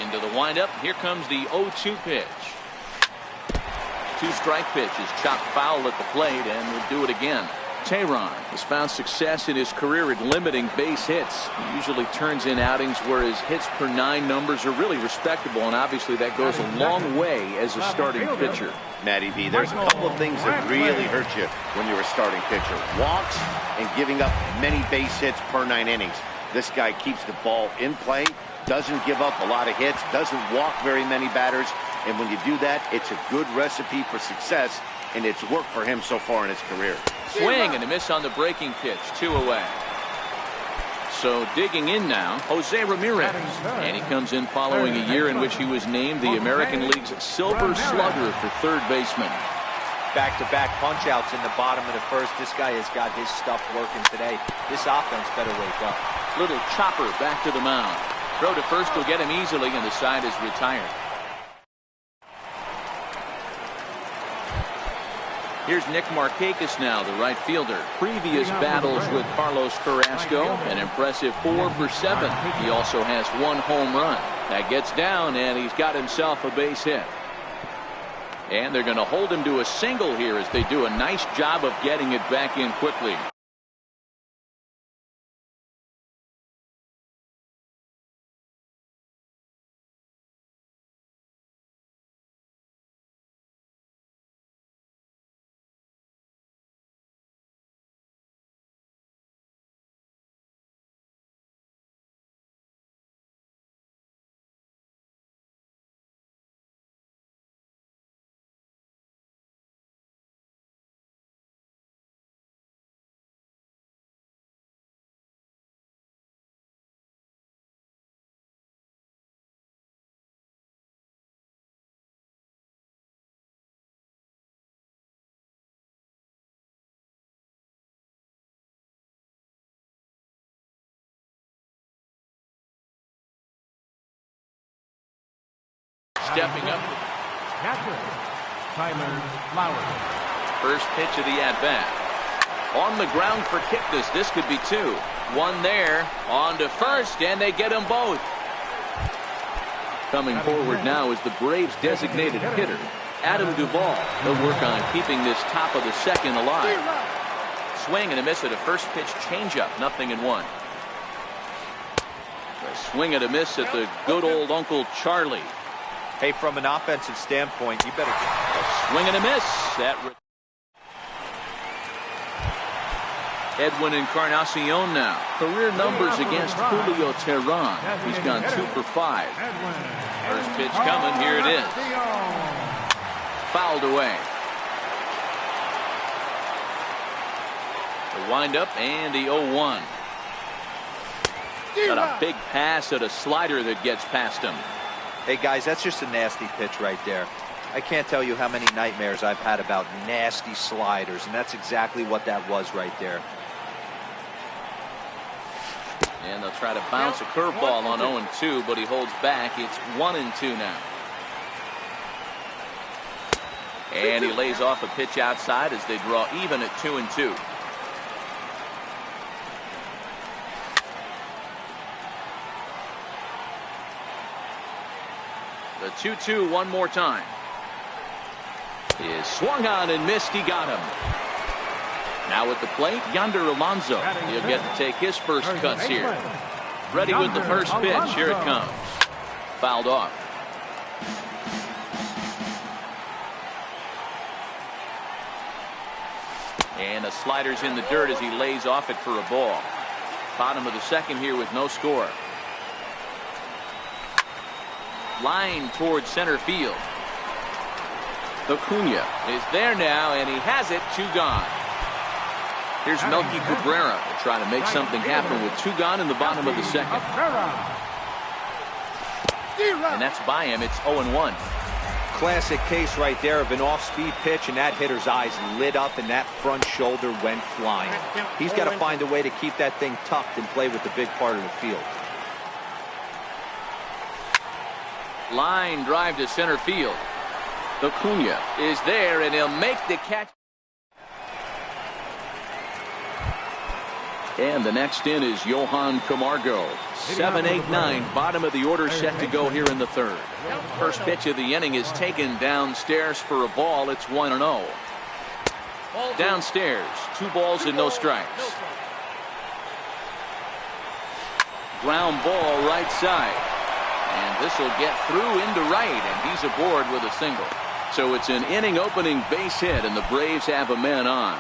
Into the windup. Here comes the 0-2 pitch. 2-strike pitch is chopped foul at the plate, and will do it again. Tehran has found success in his career at limiting base hits. He usually turns in outings where his hits per 9 numbers are really respectable, and obviously that goes a long way as a starting pitcher. Matty B, there's a couple of things that really hurt you when you're a starting pitcher. Walks and giving up many base hits per 9 innings. This guy keeps the ball in play, doesn't give up a lot of hits, doesn't walk very many batters, and when you do that, it's a good recipe for success, and it's worked for him so far in his career. Swing and a miss on the breaking pitch. 2 away. So digging in now, Jose Ramirez. And he comes in following a year in which he was named the American League's Silver Slugger for third baseman. Back-to-back punch-outs in the bottom of the first. This guy has got his stuff working today. This offense better wake up. Little chopper back to the mound. Throw to first will get him easily, and the side is retired. Here's Nick Markakis now, the right fielder. Previous battles with Carlos Carrasco, an impressive 4 for 7. He also has 1 home run. That gets down, and he's got himself a base hit. And they're going to hold him to a single here as they do a nice job of getting it back in quickly. Stepping up. Catcher, Tyler Flowers. First pitch of the at-bat. On the ground for Kipnis. This could be two. One there. On to first, and they get them both. Coming forward now is the Braves' designated hitter, Adam Duvall. He'll work on keeping this top of the second alive. Swing and a miss at a first pitch changeup. 0-1. A swing and a miss at the good old Uncle Charlie. Hey, from an offensive standpoint, you better. A swing and a miss. Edwin Encarnacion now. Career numbers against Julio Teheran. He's gone 2 for 5. First pitch coming. Here it is. Fouled away. The windup and the 0-1. Got a big pass at a slider that gets past him. Hey, guys, that's just a nasty pitch right there. I can't tell you how many nightmares I've had about nasty sliders, and that's exactly what that was right there. And they'll try to bounce a curveball on 0-2, but he holds back. It's 1-2 now. And he lays off a pitch outside as they draw even at 2-2. The 2-2 one more time. Is swung on and missed. He got him. Now at the plate, Yonder Alonso. He'll get to take his first cuts here. Ready with the first pitch. Here it comes. Fouled off. And the slider's in the dirt as he lays off it for a ball. Bottom of the second here with no score. Line towards center field. Acuna is there now, and he has it. 2 gone. Here's Melky Cabrera to try to make something happen with 2 gone in the bottom of the second. And that's by him. It's 0-1. Classic case right there of an off-speed pitch, and that hitter's eyes lit up and that front shoulder went flying. He's got to find a way to keep that thing tucked and play with the big part of the field. Line drive to center field. Acuna is there, and he'll make the catch. And the next in is Johan Camargo. 7-8-9, bottom of the order set to go here in the third. First pitch of the inning is taken downstairs for a ball. It's 1-0. Downstairs, 2 balls and no strikes. Ground ball right side. And this will get through into right, and he's aboard with a single. So it's an inning opening base hit, and the Braves have a man on.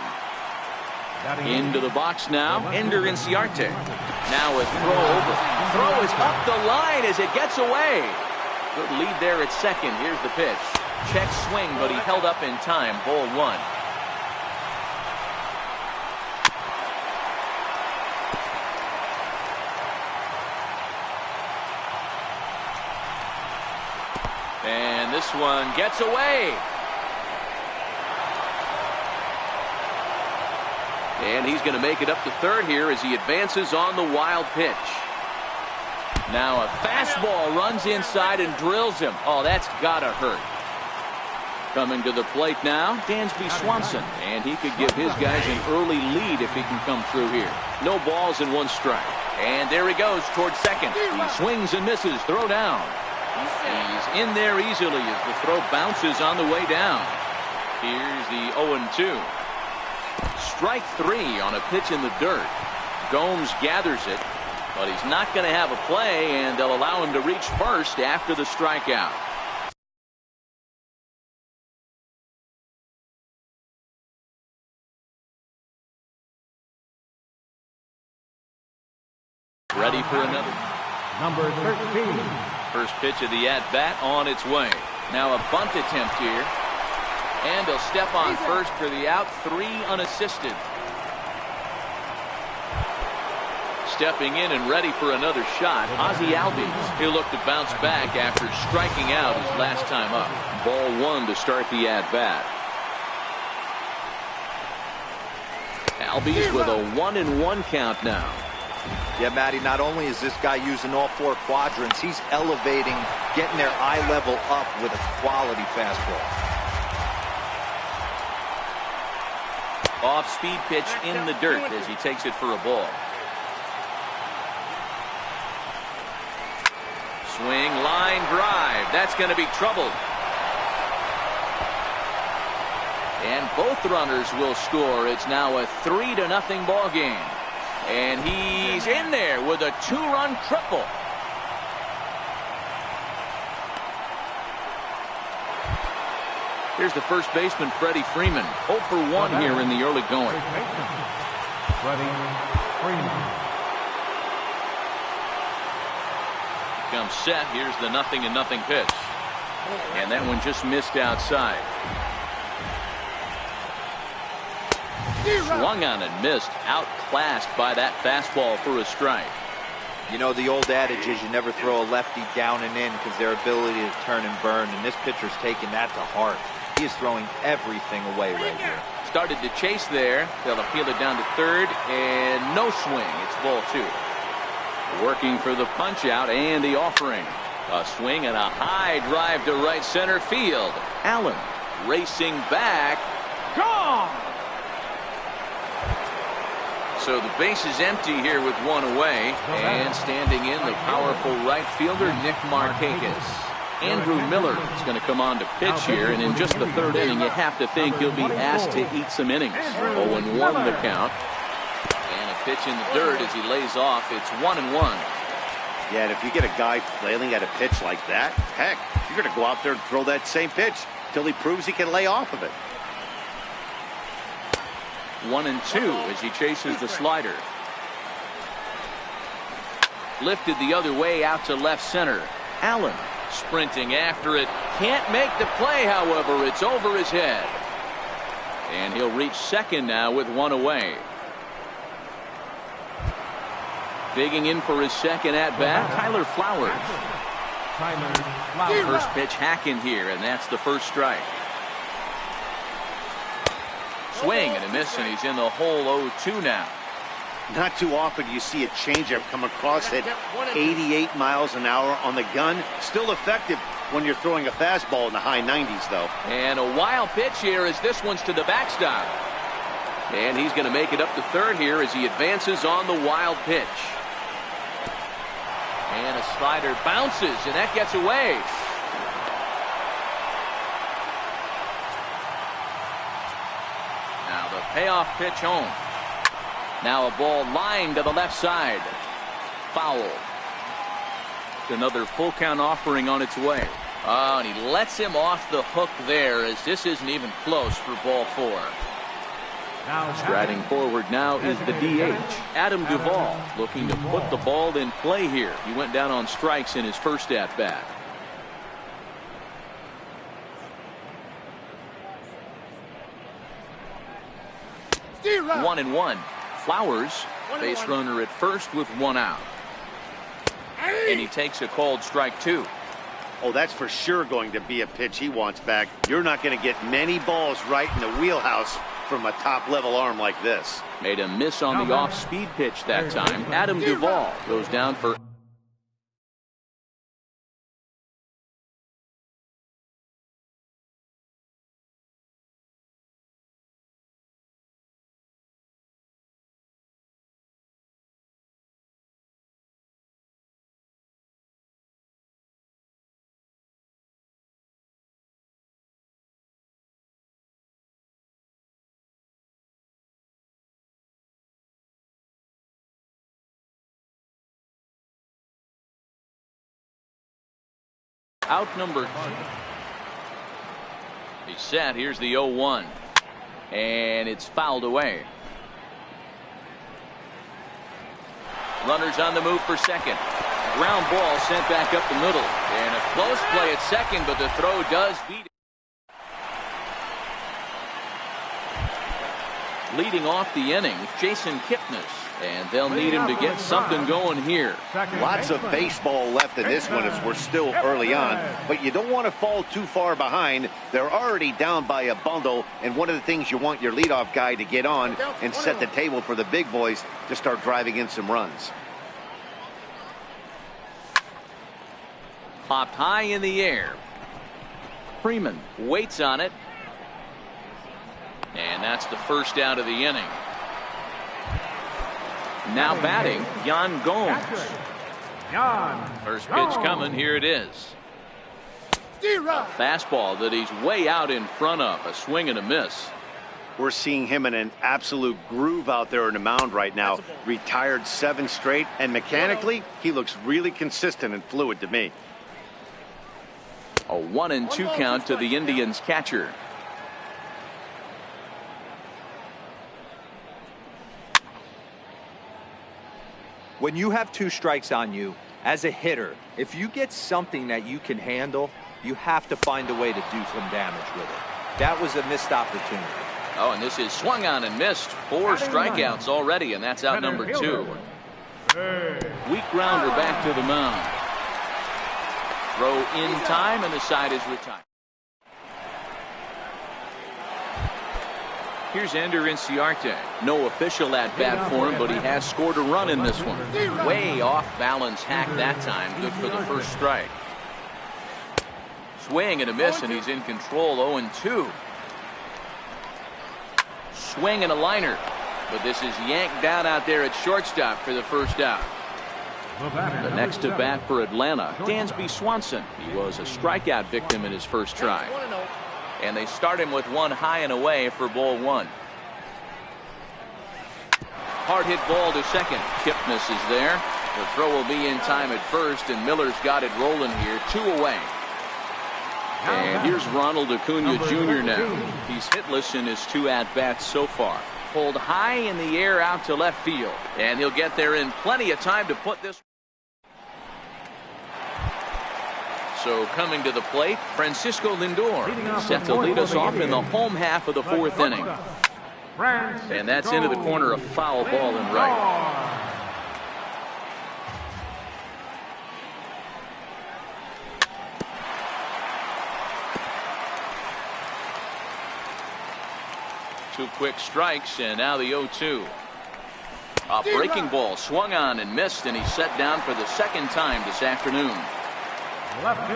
Into the box now, Ender Inciarte. Now a throw over. Throw is up the line as it gets away. Good lead there at second. Here's the pitch. Check swing, but he held up in time. Ball 1. And this one gets away. And he's going to make it up to third here as he advances on the wild pitch. Now a fastball runs inside and drills him. Oh, that's got to hurt. Coming to the plate now, Dansby Swanson. And he could give his guys an early lead if he can come through here. No balls and 1 strike. And there he goes towards second. He swings and misses. Throw down. He's in there easily as the throw bounces on the way down. Here's the 0-2. Strike 3 on a pitch in the dirt. Gomes gathers it, but he's not going to have a play, and they'll allow him to reach first after the strikeout. Ready for another. Number 13. First pitch of the at-bat on its way. Now a bunt attempt here. And he'll step on first for the out. 3 unassisted. Stepping in and ready for another shot, Ozzie Albies. He'll look to bounce back after striking out his last time up. Ball 1 to start the at-bat. Albies with a 1-1 count now. Yeah, Matty, not only is this guy using all 4 quadrants, he's elevating, getting their eye level up with a quality fastball. Off-speed pitch in the dirt as he takes it for a ball. Swing, line drive. That's going to be trouble. And both runners will score. It's now a 3-0 ball game. And he's in there with a 2-run triple. Here's the first baseman, Freddie Freeman. 0 for 1 here in the early going. Freddie Freeman. Comes set. Here's the 0-0 pitch. And that one just missed outside. Swung on and missed. Outclassed by that fastball for a strike. You know, the old adage is you never throw a lefty down and in because their ability to turn and burn, and this pitcher's taking that to heart. He is throwing everything away right here. Started to chase there. They'll appeal it down to third, and no swing. It's ball 2. Working for the punch out and the offering. A swing and a high drive to right center field. Allen racing back. Gone! So the base is empty here with 1 away. And standing in, the powerful right fielder, Nick Markakis. Andrew Miller is going to come on to pitch here. And in just the 3rd inning, you have to think he'll be asked to eat some innings. 0-1 the count. Pitch in the dirt as he lays off. It's 1-1. Yeah, and if you get a guy flailing at a pitch like that, heck, you're going to go out there and throw that same pitch till he proves he can lay off of it. 1-2 as he chases the slider. Lifted the other way out to left center. Allen sprinting after it. Can't make the play, however. It's over his head. And he'll reach second now with 1 away. Digging in for his second at-bat, Tyler Flowers. First pitch hacking here, and that's the first strike. Swing and a miss, and he's in the hole 0-2 now. Not too often you see a changeup come across at 88 miles an hour on the gun. Still effective when you're throwing a fastball in the high 90s, though. And a wild pitch here as this one's to the backstop. And he's going to make it up to third here as he advances on the wild pitch. And a slider bounces, and that gets away. Now the payoff pitch home. Now a ball lined to the left side. Foul. Another full count offering on its way. Oh, and he lets him off the hook there as this isn't even close for ball 4. Striding forward now is the DH, Adam Duvall, looking to put the ball in play here. He went down on strikes in his first at-bat. Zero. 1-1. Flowers, base runner at first with 1 out. And he takes a called strike 2. Oh, that's for sure going to be a pitch he wants back. You're not going to get many balls right in the wheelhouse from a top-level arm like this. Made a miss on the off-speed pitch that time. Adam Duvall goes down for out number 2. He's set. Here's the 0-1. And it's fouled away. Runners on the move for second. Ground ball sent back up the middle. And a close play at second, but the throw does beat it. Leading off the inning, Jason Kipnis. And they'll need him to get something going here. Lots of baseball left in this one as we're still early on, but you don't want to fall too far behind. They're already down by a bundle, and one of the things you want your leadoff guy to get on and set the table for the big boys to start driving in some runs. Popped high in the air. Freeman waits on it. And that's the first out of the inning. Now batting, Yan Gomes. First pitch coming, here it is. A fastball that he's way out in front of, a swing and a miss. We're seeing him in an absolute groove out there in the mound right now. Retired 7 straight, and mechanically, he looks really consistent and fluid to me. A 1-2 count to the Indians catcher. When you have 2 strikes on you, as a hitter, if you get something that you can handle, you have to find a way to do some damage with it. That was a missed opportunity. Oh, and this is swung on and missed. 4 strikeouts already, and that's out number 2. Weak grounder back to the mound. Throw in time, and the side is retired. Here's Ender Inciarte. No official at bat for him, but he has scored a run in this one. Way off balance hack that time. Good for the first strike. Swing and a miss, and he's in control. 0-2. Swing and a liner. But this is yanked down out there at shortstop for the first out. The next to bat for Atlanta, Dansby Swanson. He was a strikeout victim in his first try. And they start him with 1 high and away for ball 1. Hard hit ball to second. Kipnis is there. The throw will be in time at first, and Miller's got it rolling here. 2 away. And here's Ronald Acuna Jr. now. He's hitless in his 2 at-bats so far. Pulled high in the air out to left field. And he'll get there in plenty of time to put this. So coming to the plate, Francisco Lindor set to lead us off in the home half of the 4th inning. And that's into the corner, a foul ball and right. Two quick strikes, and now the 0-2. A breaking ball swung on and missed, and he's set down for the 2nd time this afternoon.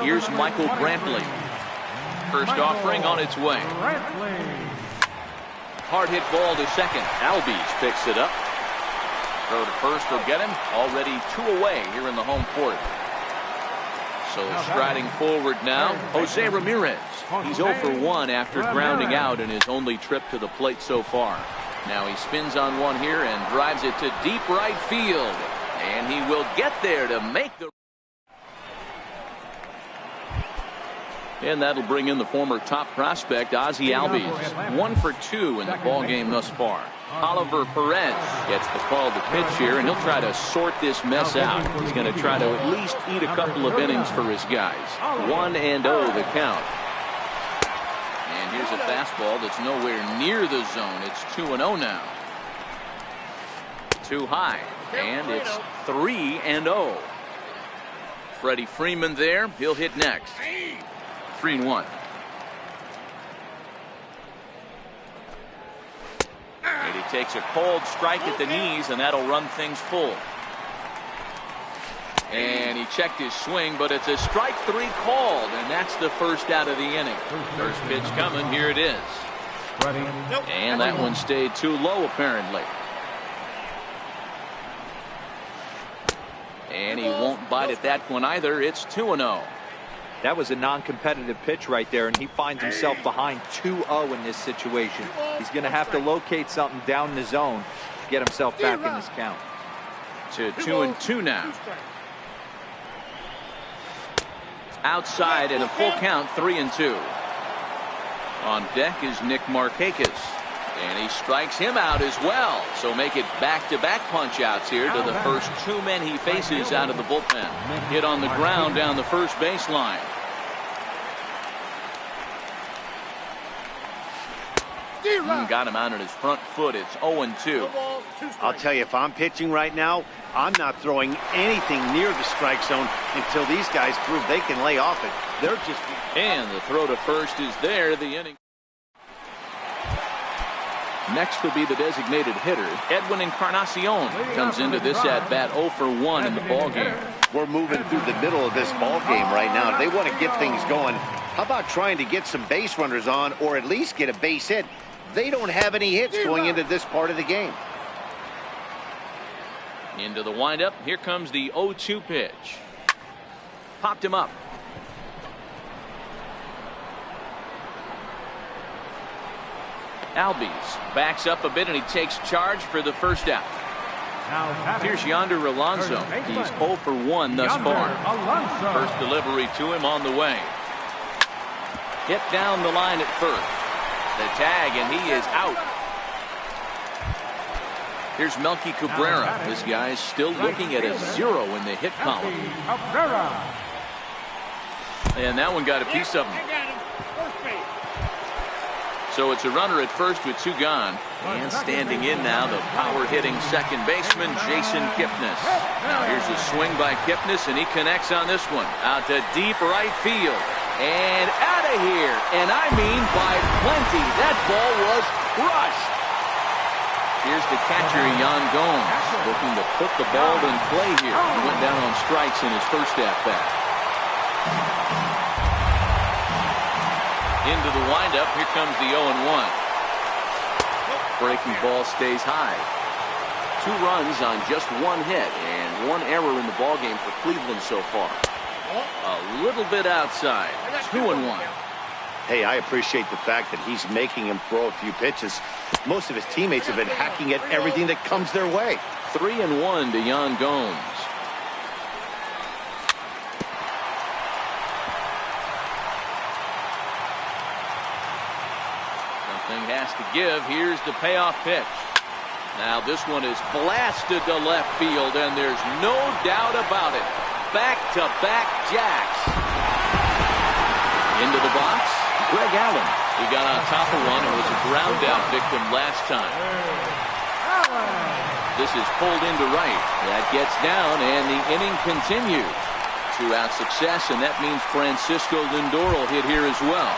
Here's Michael Brantley. First offering on its way. Hard hit ball to second. Albies picks it up. Throw to first will get him. Already 2 away here in the home 4th. So striding forward now, Jose Ramirez. He's 0 for 1 after grounding out in his only trip to the plate so far. Now he spins on one here and drives it to deep right field. And he will get there to make the. And that'll bring in the former top prospect, Ozzie Albies. 1 for 2 in the ball game thus far. Oliver Perez gets the call to pitch here, and he'll try to sort this mess out. He's going to try to at least eat a couple of innings for his guys. 1-0 the count. And here's a fastball that's nowhere near the zone. It's 2-0 now. Too high, and it's 3-0. Freddie Freeman there. He'll hit next. 3-1. And he takes a cold strike at the knees, and that'll run things full. And he checked his swing, but it's a strike 3 called, and that's the first out of the inning. First pitch coming, here it is. And that one stayed too low, apparently. And he won't bite at that one either. It's 2-0. That was a non-competitive pitch right there, and he finds himself behind 2-0 in this situation. He's going to have to locate something down the zone to get himself back in this count. To 2-2 now. Outside and a full count, 3-2. On deck is Nick Markakis. And he strikes him out as well. So make it back-to-back punch-outs here to the first 2 men he faces out of the bullpen. Hit on the ground down the first baseline. Got him out on his front foot. It's 0-2. I'll tell you, if I'm pitching right now, I'm not throwing anything near the strike zone until these guys prove they can lay off it. They're just... And the throw to first is there. The inning. Next will be the designated hitter. Edwin Encarnacion comes into this at-bat 0 for 1 in the ballgame. We're moving through the middle of this ball game right now. If they want to get things going, how about trying to get some base runners on or at least get a base hit? They don't have any hits going into this part of the game. Into the windup. Here comes the 0-2 pitch. Popped him up. Albies backs up a bit and he takes charge for the first out. Here's Yonder Alonso. He's 0 for 1 thus far. First delivery to him on the way. Hit down the line at first. The tag, and he is out. Here's Melky Cabrera. This guy's still looking at a 0 in the hit column. And that one got a piece of him. So it's a runner at first with 2 gone. And standing in now, the power-hitting second baseman, Jason Kipnis. Now here's a swing by Kipnis, and he connects on this one. Out to deep right field. And out of here. And I mean by plenty. That ball was crushed. Here's the catcher, Yan Gomes, looking to put the ball in play here. He went down on strikes in his first at-bat. Into the windup. Here comes the 0-1. Breaking ball stays high. 2 runs on just 1 hit and 1 error in the ballgame for Cleveland so far. A little bit outside. 2-1. Hey, I appreciate the fact that he's making him throw a few pitches. Most of his teammates have been hacking at everything that comes their way. 3-1 to Yan Gomes. Has to give. Here's the payoff pitch. Now this one is blasted to left field, and there's no doubt about it. Back-to-back jacks. Into the box, Greg Allen. He got on top of one and was a ground out victim last time. This is pulled into right. That gets down, and the inning continues. 2-out success, and that means Francisco Lindor will hit here as well.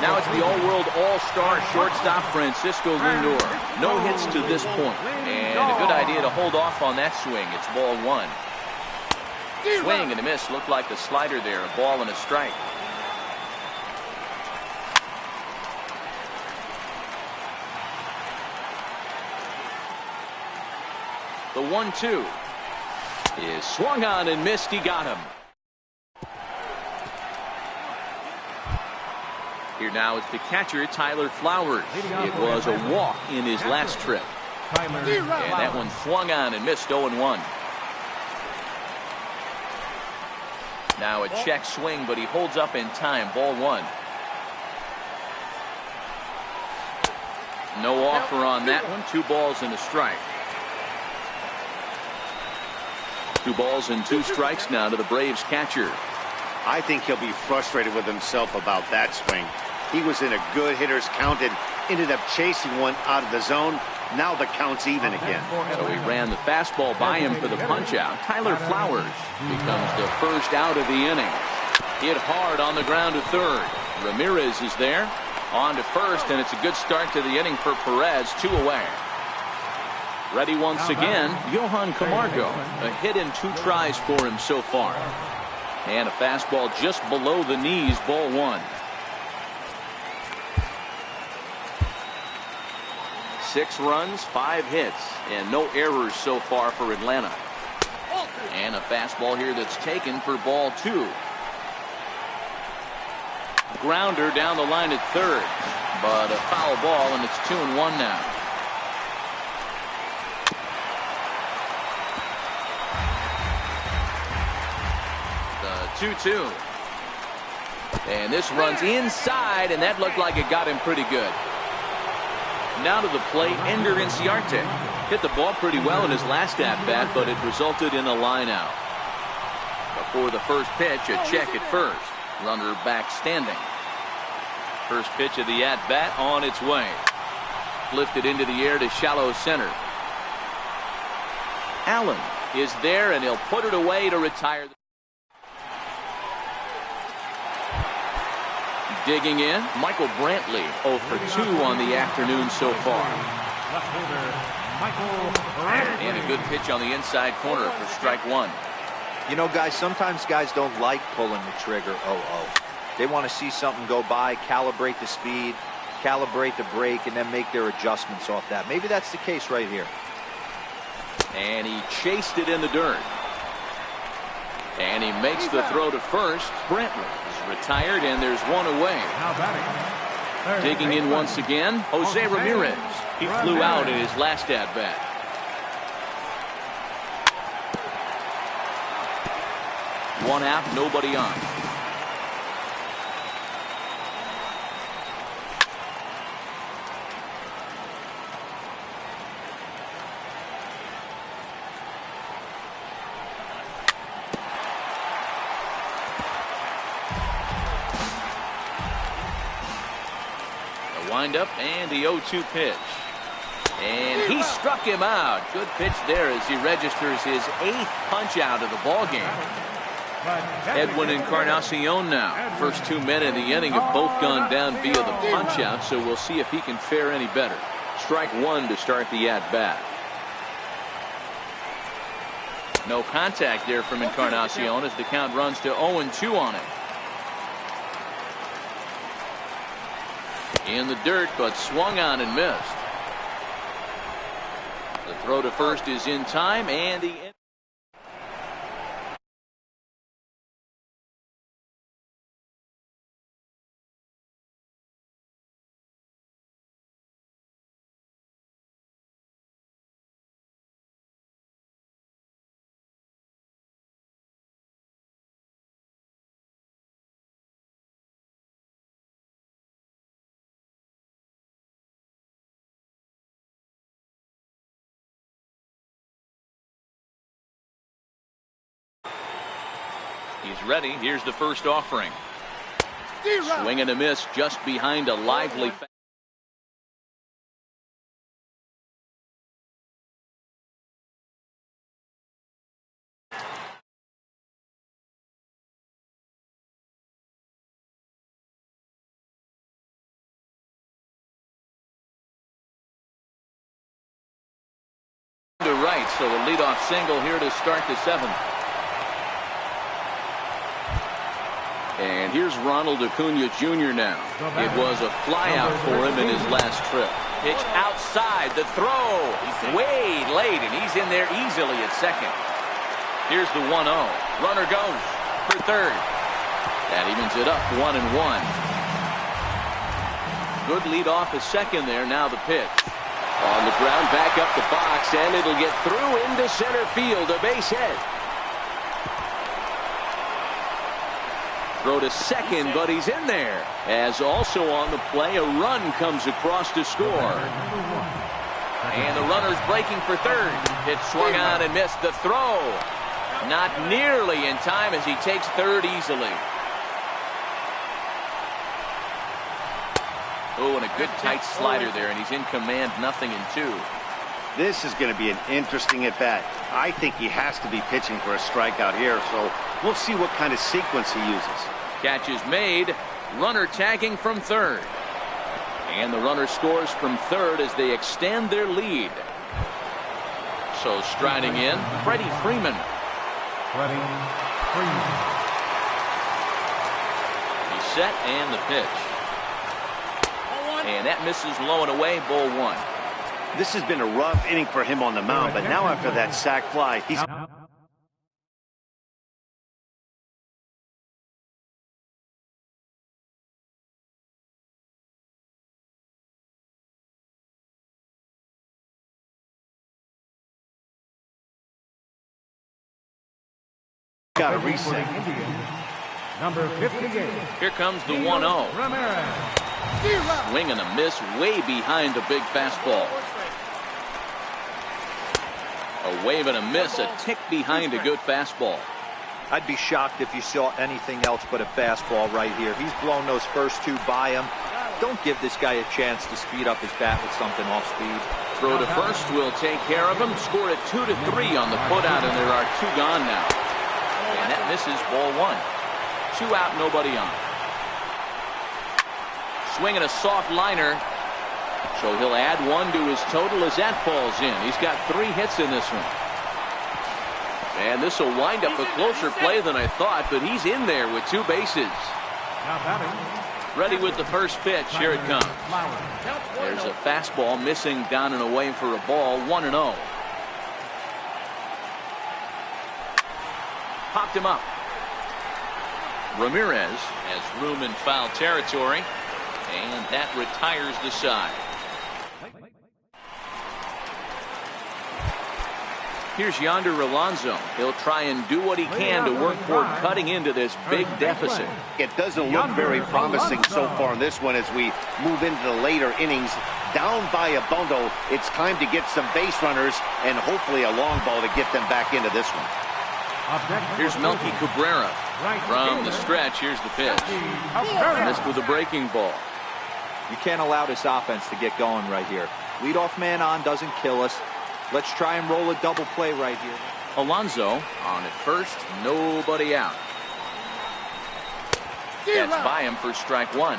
Now it's the all-world all-star shortstop Francisco Lindor. No hits to this point, and a good idea to hold off on that swing. It's ball 1. Swing and a miss. Looked like the slider there. A ball and a strike. The 1-2 is swung on and missed. He got him. Here now is the catcher, Tyler Flowers. It was a walk in his last trip. And that one swung on and missed. 0-1. Now a check swing, but he holds up in time. Ball 1. No offer on that one. 2 balls and a strike. 2 balls and 2 strikes now to the Braves catcher. I think he'll be frustrated with himself about that swing. He was in a good hitter's count and ended up chasing one out of the zone. Now the count's even again. So he ran the fastball by him for the punch-out. Tyler Flowers becomes the first out of the inning. Hit hard on the ground to third. Ramirez is there. On to first, and it's a good start to the inning for Perez. 2 away. Ready once again, Johan Camargo. A hit in 2 tries for him so far. And a fastball just below the knees. Ball 1. 6 runs, 5 hits, and no errors so far for Atlanta. And a fastball here that's taken for ball 2. Grounder down the line at third, but a foul ball, and it's 2-1 now. The 2-2. And this runs inside, and that looked like it got him pretty good. Now to the plate, Ender Inciarte. Hit the ball pretty well in his last at-bat, but it resulted in a line-out. Before the first pitch, a check at first. Runner back standing. First pitch of the at-bat on its way. Lifted into the air to shallow center. Allen is there, and he'll put it away to retire. Digging in, Michael Brantley, 0 for 2 on the afternoon so far. And a good pitch on the inside corner for strike one. You know, guys, sometimes guys don't like pulling the trigger 0-0. They want to see something go by, calibrate the speed, calibrate the break, and then make their adjustments off that. Maybe that's the case right here. And he chased it in the dirt. And he makes the throw to first. Brantley is retired, and there's one away. Digging in once again, Jose Ramirez. He flew out in his last at-bat. One out, nobody on. Windup and the 0-2 pitch. And he struck him out. Good pitch there as he registers his 8th punch out of the ball game. Edwin Encarnacion now. First 2 men in the inning have both gone down via the punch out, so we'll see if he can fare any better. Strike one to start the at bat. No contact there from Encarnacion as the count runs to 0-2 on it. In the dirt, but swung on and missed. The throw to first is in time, and the he's ready. Here's the first offering. Swing and a miss just behind a lively. To right, so a leadoff single here to start the 7th. And here's Ronald Acuna Jr. now. It was a flyout for him in his last trip. Pitch outside, the throw way late, and he's in there easily at second. Here's the 1-0. Runner goes for third. That evens it up 1-1. Good lead off a second there. Now the pitch. On the ground, back up the box, and it'll get through into center field, a base hit. Throw to second, but he's in there. As also on the play, a run comes across to score. And the runner's breaking for third. It swung on and missed the throw. Not nearly in time as he takes third easily. Oh, and a good tight slider there, and he's in command, 0-2. This is going to be an interesting at-bat. I think he has to be pitching for a strikeout here, so we'll see what kind of sequence he uses. Catch is made. Runner tagging from third. And the runner scores from third as they extend their lead. So striding in, Freddie Freeman. He's set, and the pitch. And that misses low and away, ball one. This has been a rough inning for him on the mound, but now after that sac fly, he's got a reset. Number 58. Here comes the 1-0. Swing and a miss way behind the big fastball. A wave and a miss, a tick behind a good fastball. I'd be shocked if you saw anything else but a fastball right here. He's blown those first two by him. Don't give this guy a chance to speed up his bat with something off speed. Throw to first will take care of him. Score at 2-3 on the putout, and there are 2 gone now. And that misses, ball 1. 2 out, nobody on. Swinging a soft liner. So he'll add 1 to his total as that falls in. He's got 3 hits in this one. And this will wind up a closer play than I thought, but he's in there with 2 bases. Ready with the first pitch. Here it comes. There's a fastball missing down and away for a ball. 1-0. Popped him up. Ramirez has room in foul territory, and that retires the side. Here's Yonder Alonso. He'll try and do what he can to work toward cutting into this big deficit. It doesn't look very promising so far in this one as we move into the later innings. Down by a bundle, it's time to get some base runners and hopefully a long ball to get them back into this one. Here's Melky Cabrera. From the stretch, here's the pitch. Missed with a breaking ball. You can't allow this offense to get going right here. Leadoff man on doesn't kill us. Let's try and roll a double play right here. Alonso on at first, nobody out. That's by him for strike 1.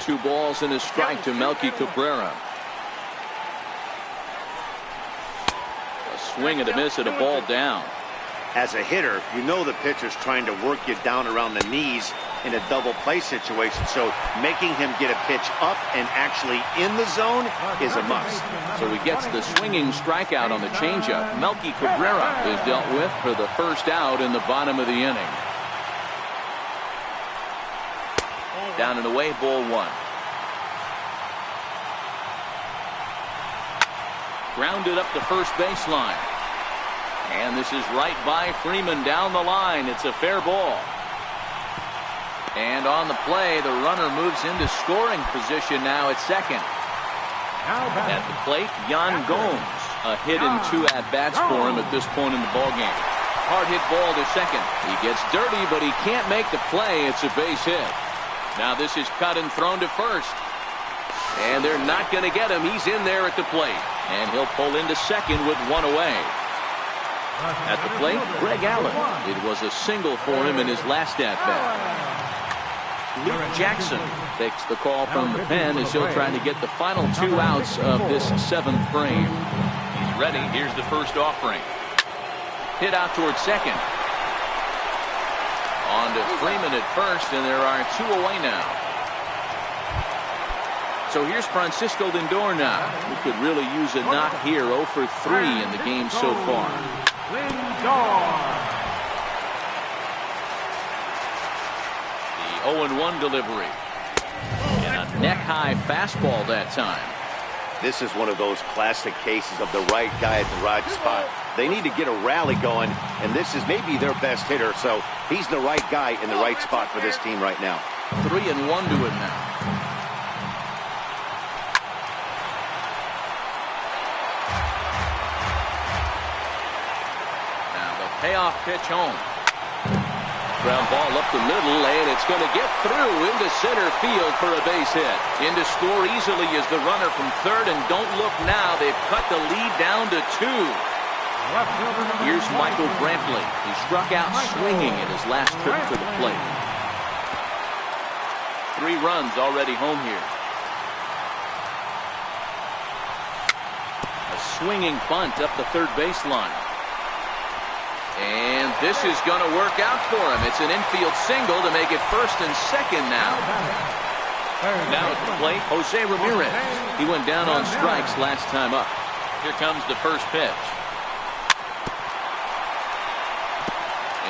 2 balls and a strike to Melky Cabrera. A swing and a miss at a ball down. As a hitter, you know the pitcher's trying to work you down around the knees in a double play situation, so making him get a pitch up and actually in the zone is a must. So he gets the swinging strikeout on the changeup. Melky Cabrera is dealt with for the first out in the bottom of the inning. Down and away, ball 1. Grounded up the first baseline. And this is right by Freeman down the line. It's a fair ball. And on the play, the runner moves into scoring position now at second. At the plate, Yan Gomes. A hit and 2 at-bats for him at this point in the ballgame. Hard hit ball to second. He gets dirty, but he can't make the play. It's a base hit. Now this is cut and thrown to first. And they're not going to get him. He's in there at the plate. And he'll pull into second with 1 away. At the plate, Greg Allen. It was a single for him in his last at-bat. Luke Jackson takes the call from the pen as he'll try to get the final 2 outs of this 7th frame. He's ready. Here's the first offering. Hit out towards second. On to Freeman at first, and there are 2 away now. So here's Francisco Lindor now, who could really use a knock here. 0 for 3 in the game so far. The 0-1 delivery. And a neck-high fastball that time. This is one of those classic cases of the right guy at the right spot. They need to get a rally going, and this is maybe their best hitter, so he's the right guy in the right spot for this team right now. 3-1 to it now. Payoff pitch home. Ground ball up the middle, and it's going to get through into center field for a base hit. In to score easily is the runner from third, and don't look now. They've cut the lead down to 2. Here's Michael Brantley. He struck out swinging in his last trip to the plate. 3 runs already home here. A swinging bunt up the third baseline. And this is going to work out for him. It's an infield single to make it first and second now. Now at the plate, Jose Ramirez. He went down on strikes last time up. Here comes the first pitch.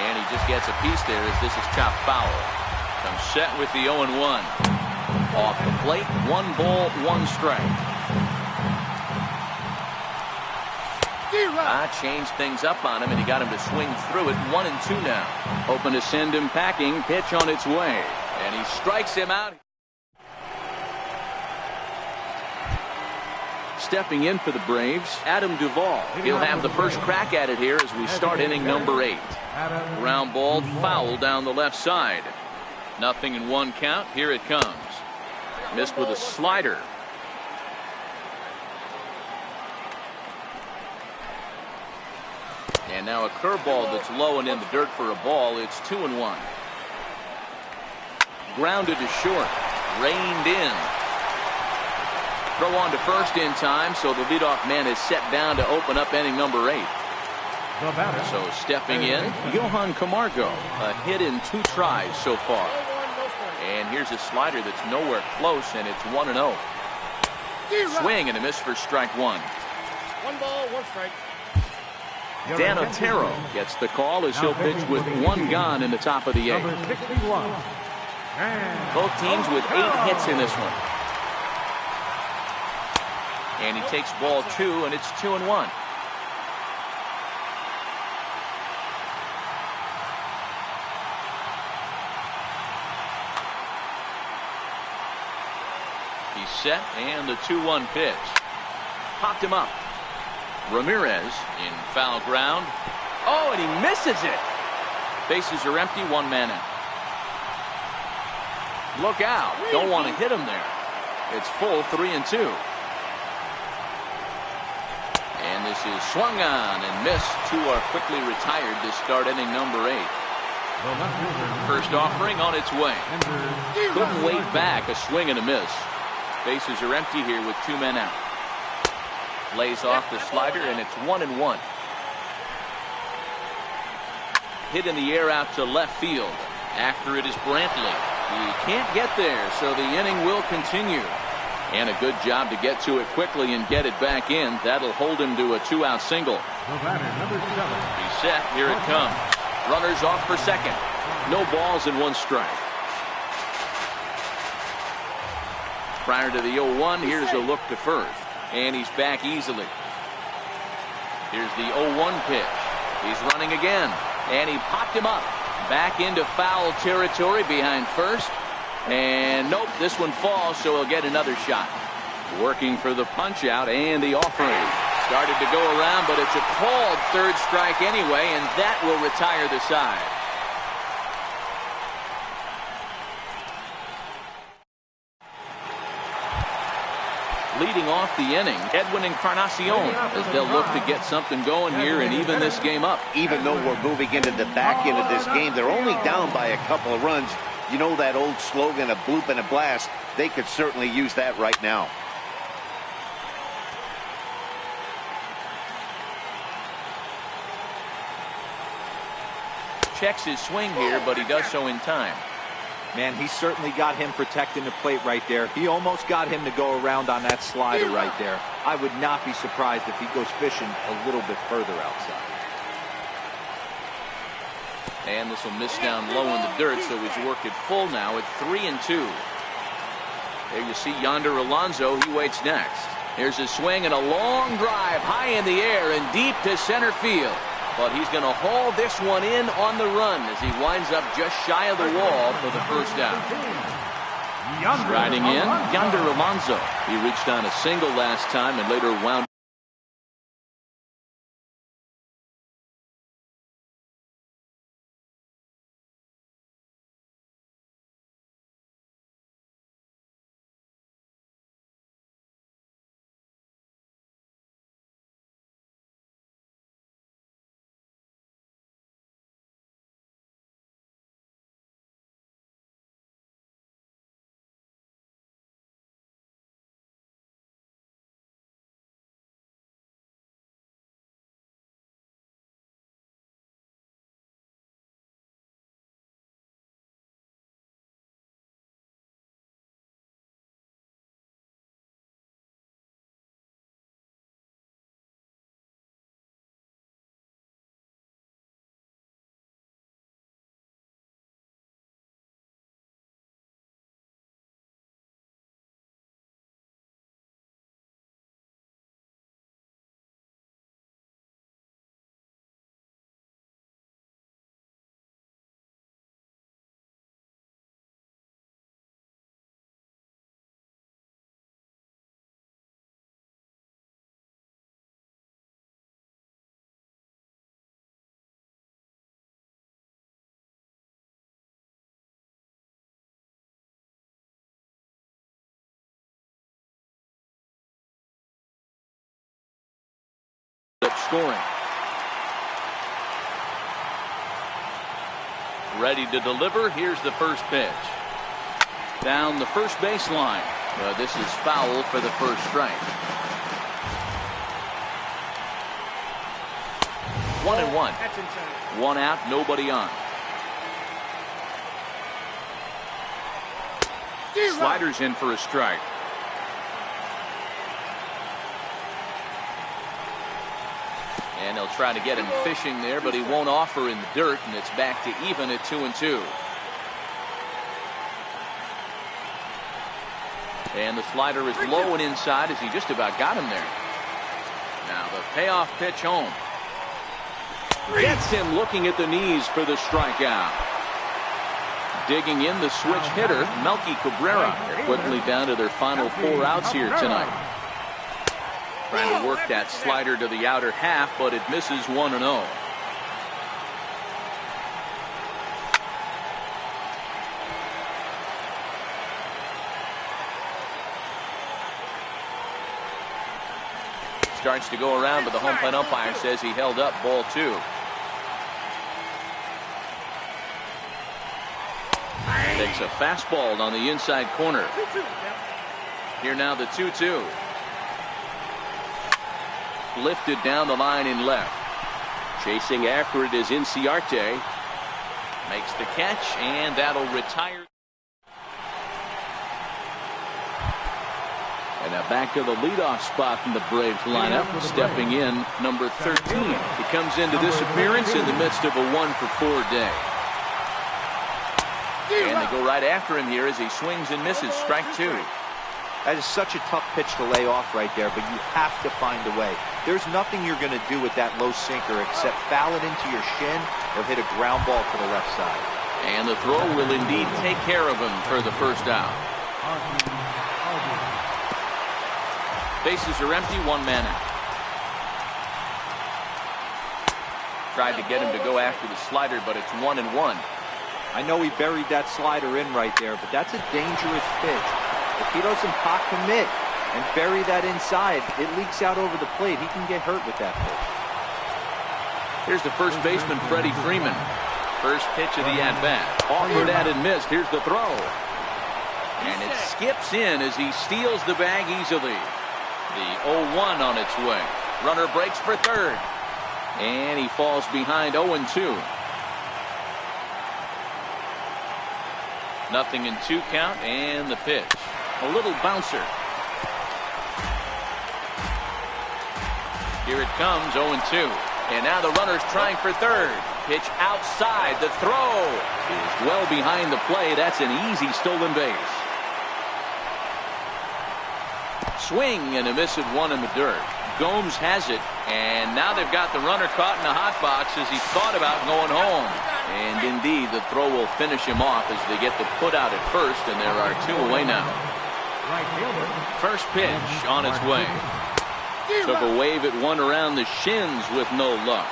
And he just gets a piece there as this is chopped foul. Comes set with the 0-1. Off the plate, 1 ball, 1 strike. Changed things up on him, and he got him to swing through it. 1-2 now. Hoping to send him packing. Pitch on its way. And he strikes him out. stepping in for the Braves, Adam Duvall. He'll have the first crack at it here as we start inning number 8. Ground ball foul down the left side. Nothing in 1 count. Here it comes. Missed with a slider. And now a curveball that's low and in the dirt for a ball. It's 2-1. Grounded to short. Reined in. Throw on to first in time, so the leadoff man is set down to open up inning number 8. So stepping in, Johan Camargo. A hit in 2 tries so far. And here's a slider that's nowhere close, and it's 1-0. Swing and a miss for strike 1. 1 ball, 1 strike. Dan Otero gets the call as he'll pitch with 1 gone in the top of the 8th. Both teams with 8 hits in this one. And he takes ball 2, and it's 2-1. He's set, and the 2-1 pitch. Popped him up. Ramirez in foul ground. Oh, and he misses it. Bases are empty, 1 man out. Look out. Don't want to hit him there. It's full 3-2. And this is swung on and missed. 2 are quickly retired to start inning number 8. First offering on its way. Couldn't wait back. A swing and a miss. Bases are empty here with 2 men out. Lays off the slider, and it's 1-1. Hit in the air out to left field. After it is Brantley. He can't get there, so the inning will continue. And a good job to get to it quickly and get it back in. That'll hold him to a 2-out single. He's set. Here it comes. Runners off for second. No balls and 1 strike. Prior to the 0-1, here's a look to first. And he's back easily. Here's the 0-1 pitch. He's running again. And he popped him up. Back into foul territory behind first. And nope, this one falls, so he'll get another shot. Working for the punch out and the offering. Started to go around, but it's a called 3rd strike anyway, and that will retire the side. Leading off the inning, Edwin Encarnacion, as they'll look to get something going here and even this game up. Even though we're moving into the back end of this game, they're only down by a couple of runs. You know that old slogan, a bloop and a blast? They could certainly use that right now. Checks his swing here, but he does so in time. Man, he certainly got him protecting the plate right there. He almost got him to go around on that slider right there. I would not be surprised if he goes fishing a little bit further outside. And this will miss down low in the dirt, so he's worked it full now at 3-2. There you see Yonder Alonso. He waits next. Here's a swing and a long drive high in the air and deep to center field. But he's going to haul this one in on the run as he winds up just shy of the wall for the first out. Striding in, Yonder Alonso. He reached on a single last time and later wound scoring. Ready to deliver. Here's the first pitch. Down the first baseline. This is foul for the first strike. 1-1. One out, nobody on. Sliders in for a strike. And he'll try to get him fishing there, but he won't offer in the dirt, and it's back to even at 2-2. And the slider is low and inside as he just about got him there. Now the payoff pitch home. Gets him looking at the knees for the strikeout. Digging in the switch hitter, Melky Cabrera. They're quickly down to their final 4 outs here tonight. Trying to work that slider to the outer half, but it misses 1-0. Starts to go around, but the home plate umpire says he held up ball 2. Takes a fastball on the inside corner. Here now the 2-2. Lifted down the line in left. Chasing after it is Inciarte. Makes the catch, and that'll retire. And now back to the leadoff spot in the Braves lineup. Stepping in, number 13. He comes into this appearance in the midst of a 1-for-4 day. And they go right after him here as he swings and misses. Strike 2. That is such a tough pitch to lay off right there, but you have to find a way. There's nothing you're going to do with that low sinker except foul it into your shin or hit a ground ball to the left side. And the throw will indeed take care of him for the first out. Bases are empty, 1 man out. Tried to get him to go after the slider, but it's 1-1. I know he buried that slider in right there, but that's a dangerous pitch. If he doesn't pot commit and bury that inside, it leaks out over the plate. He can get hurt with that pitch. Here's the first baseman, Freddie Freeman. First pitch of the at-bat. Offered at and missed. Here's the throw. And it skips in as he steals the bag easily. The 0-1 on its way. Runner breaks for third. And he falls behind 0-2. 0-2 count, and the pitch. A little bouncer. Here it comes, 0-2. And now the runner's trying for third. Pitch outside. The throw is well behind the play. That's an easy stolen base. Swing and a miss at 1 in the dirt. Gomes has it, and now they've got the runner caught in the hot box as he thought about going home. And indeed, the throw will finish him off as they get the put out at first, and there are 2 away now. First pitch on its way. Took a wave at one around the shins with no luck.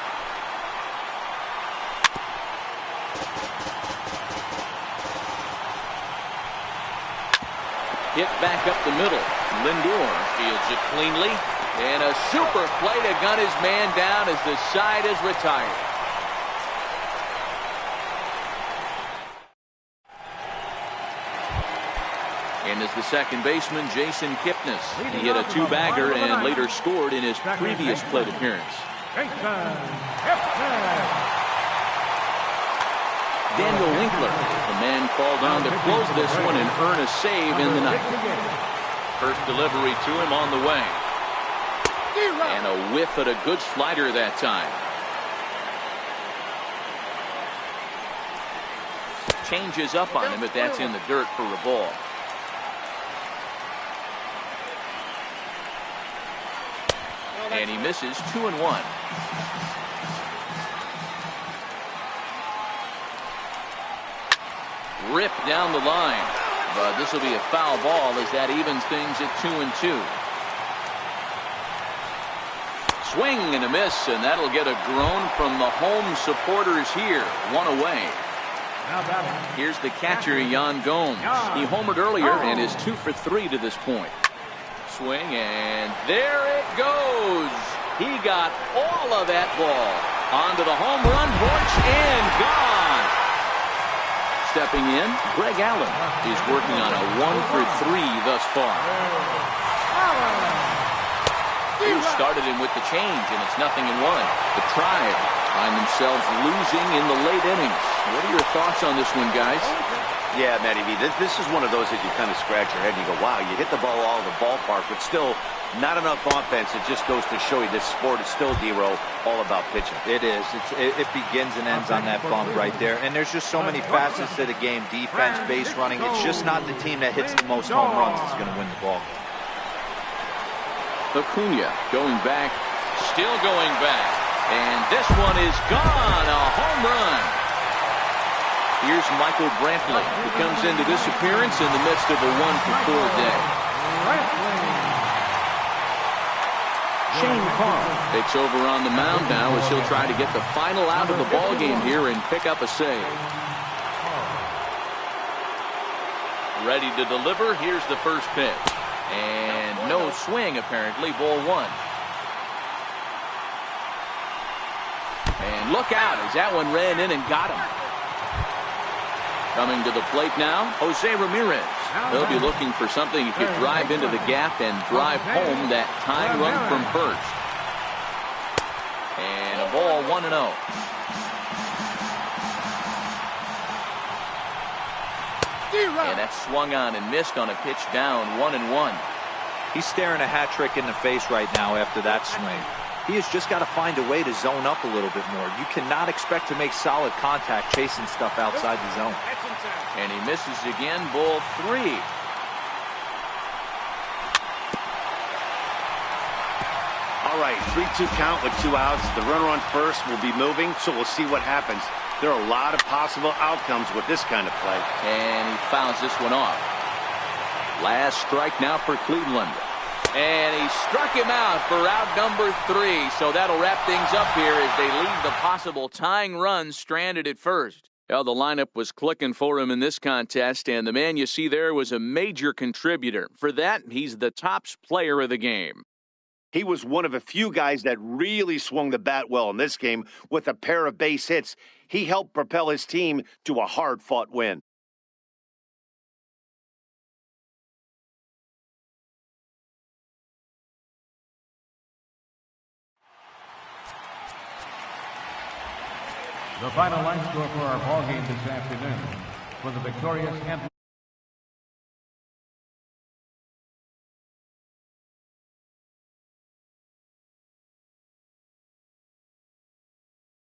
Hit back up the middle. Lindor fields it cleanly. And a super play to gun his man down as the side is retired. And as the second baseman, Jason Kipnis. He hit a 2-bagger and later scored in his previous plate appearance. Daniel Winkler, the man called on to close this one and earn a save in the ninth. First delivery to him on the way. And a whiff at a good slider that time. Changes up on him, but that's in the dirt for a ball. And he misses 2-1. Ripped down the line. But this will be a foul ball as that evens things at 2-2. Swing and a miss, and that'll get a groan from the home supporters here. 1 away. Here's the catcher, Yan Gomes. He homered earlier and is 2 for 3 to this point. Swing, and there it goes. He got all of that ball. Onto the home run porch and gone. Stepping in, Greg Allen is working on a 1-for-3 thus far. Who started him with the change, and it's 0-1. The Tribe find themselves losing in the late innings. What are your thoughts on this one, guys? Yeah, Matty V, this is one of those that you kind of scratch your head and you go, wow, you hit the ball all over the ballpark, but still not enough offense. It just goes to show you this sport is still, D-Row, all about pitching. It is. It begins and ends on that bump right there. And there's just so many facets to the game. Defense, base running. It's just not the team that hits the most home runs that's going to win the ball game. Acuna going back, still going back. And this one is gone. A home run. Here's Michael Brantley, who comes into this appearance in the midst of a 1-for-4 day. Shane Carr takes over on the mound now as he'll try to get the final out of the ball game here and pick up a save. Ready to deliver. Here's the first pitch. And no swing, apparently. Ball 1. And look out as that one ran in and got him. Coming to the plate now, Jose Ramirez. He'll be looking for something he could drive into the gap and drive home that tying run from first. And a ball 1-0. And that's swung on and missed on a pitch down, 1-1. He's staring a hat trick in the face right now after that swing. He has just got to find a way to zone up a little bit more. You cannot expect to make solid contact chasing stuff outside the zone. And he misses again, ball 3. All right, 3-2 count with 2 outs. The runner on first will be moving, so we'll see what happens. There are a lot of possible outcomes with this kind of play. And he fouls this one off. Last strike now for Cleveland. And he struck him out for out number 3. So that'll wrap things up here as they leave the possible tying run stranded at first. Well, the lineup was clicking for him in this contest, and the man you see there was a major contributor. For that, he's the tops player of the game. He was one of a few guys that really swung the bat well in this game with a pair of base hits. He helped propel his team to a hard-fought win. The final line score for our ball game this afternoon for the victorious Anthony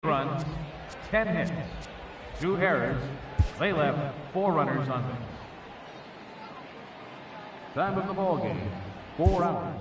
runs, 10 hits, 2 errors. They left 4 runners on base. Time of the ball game, 4 hours.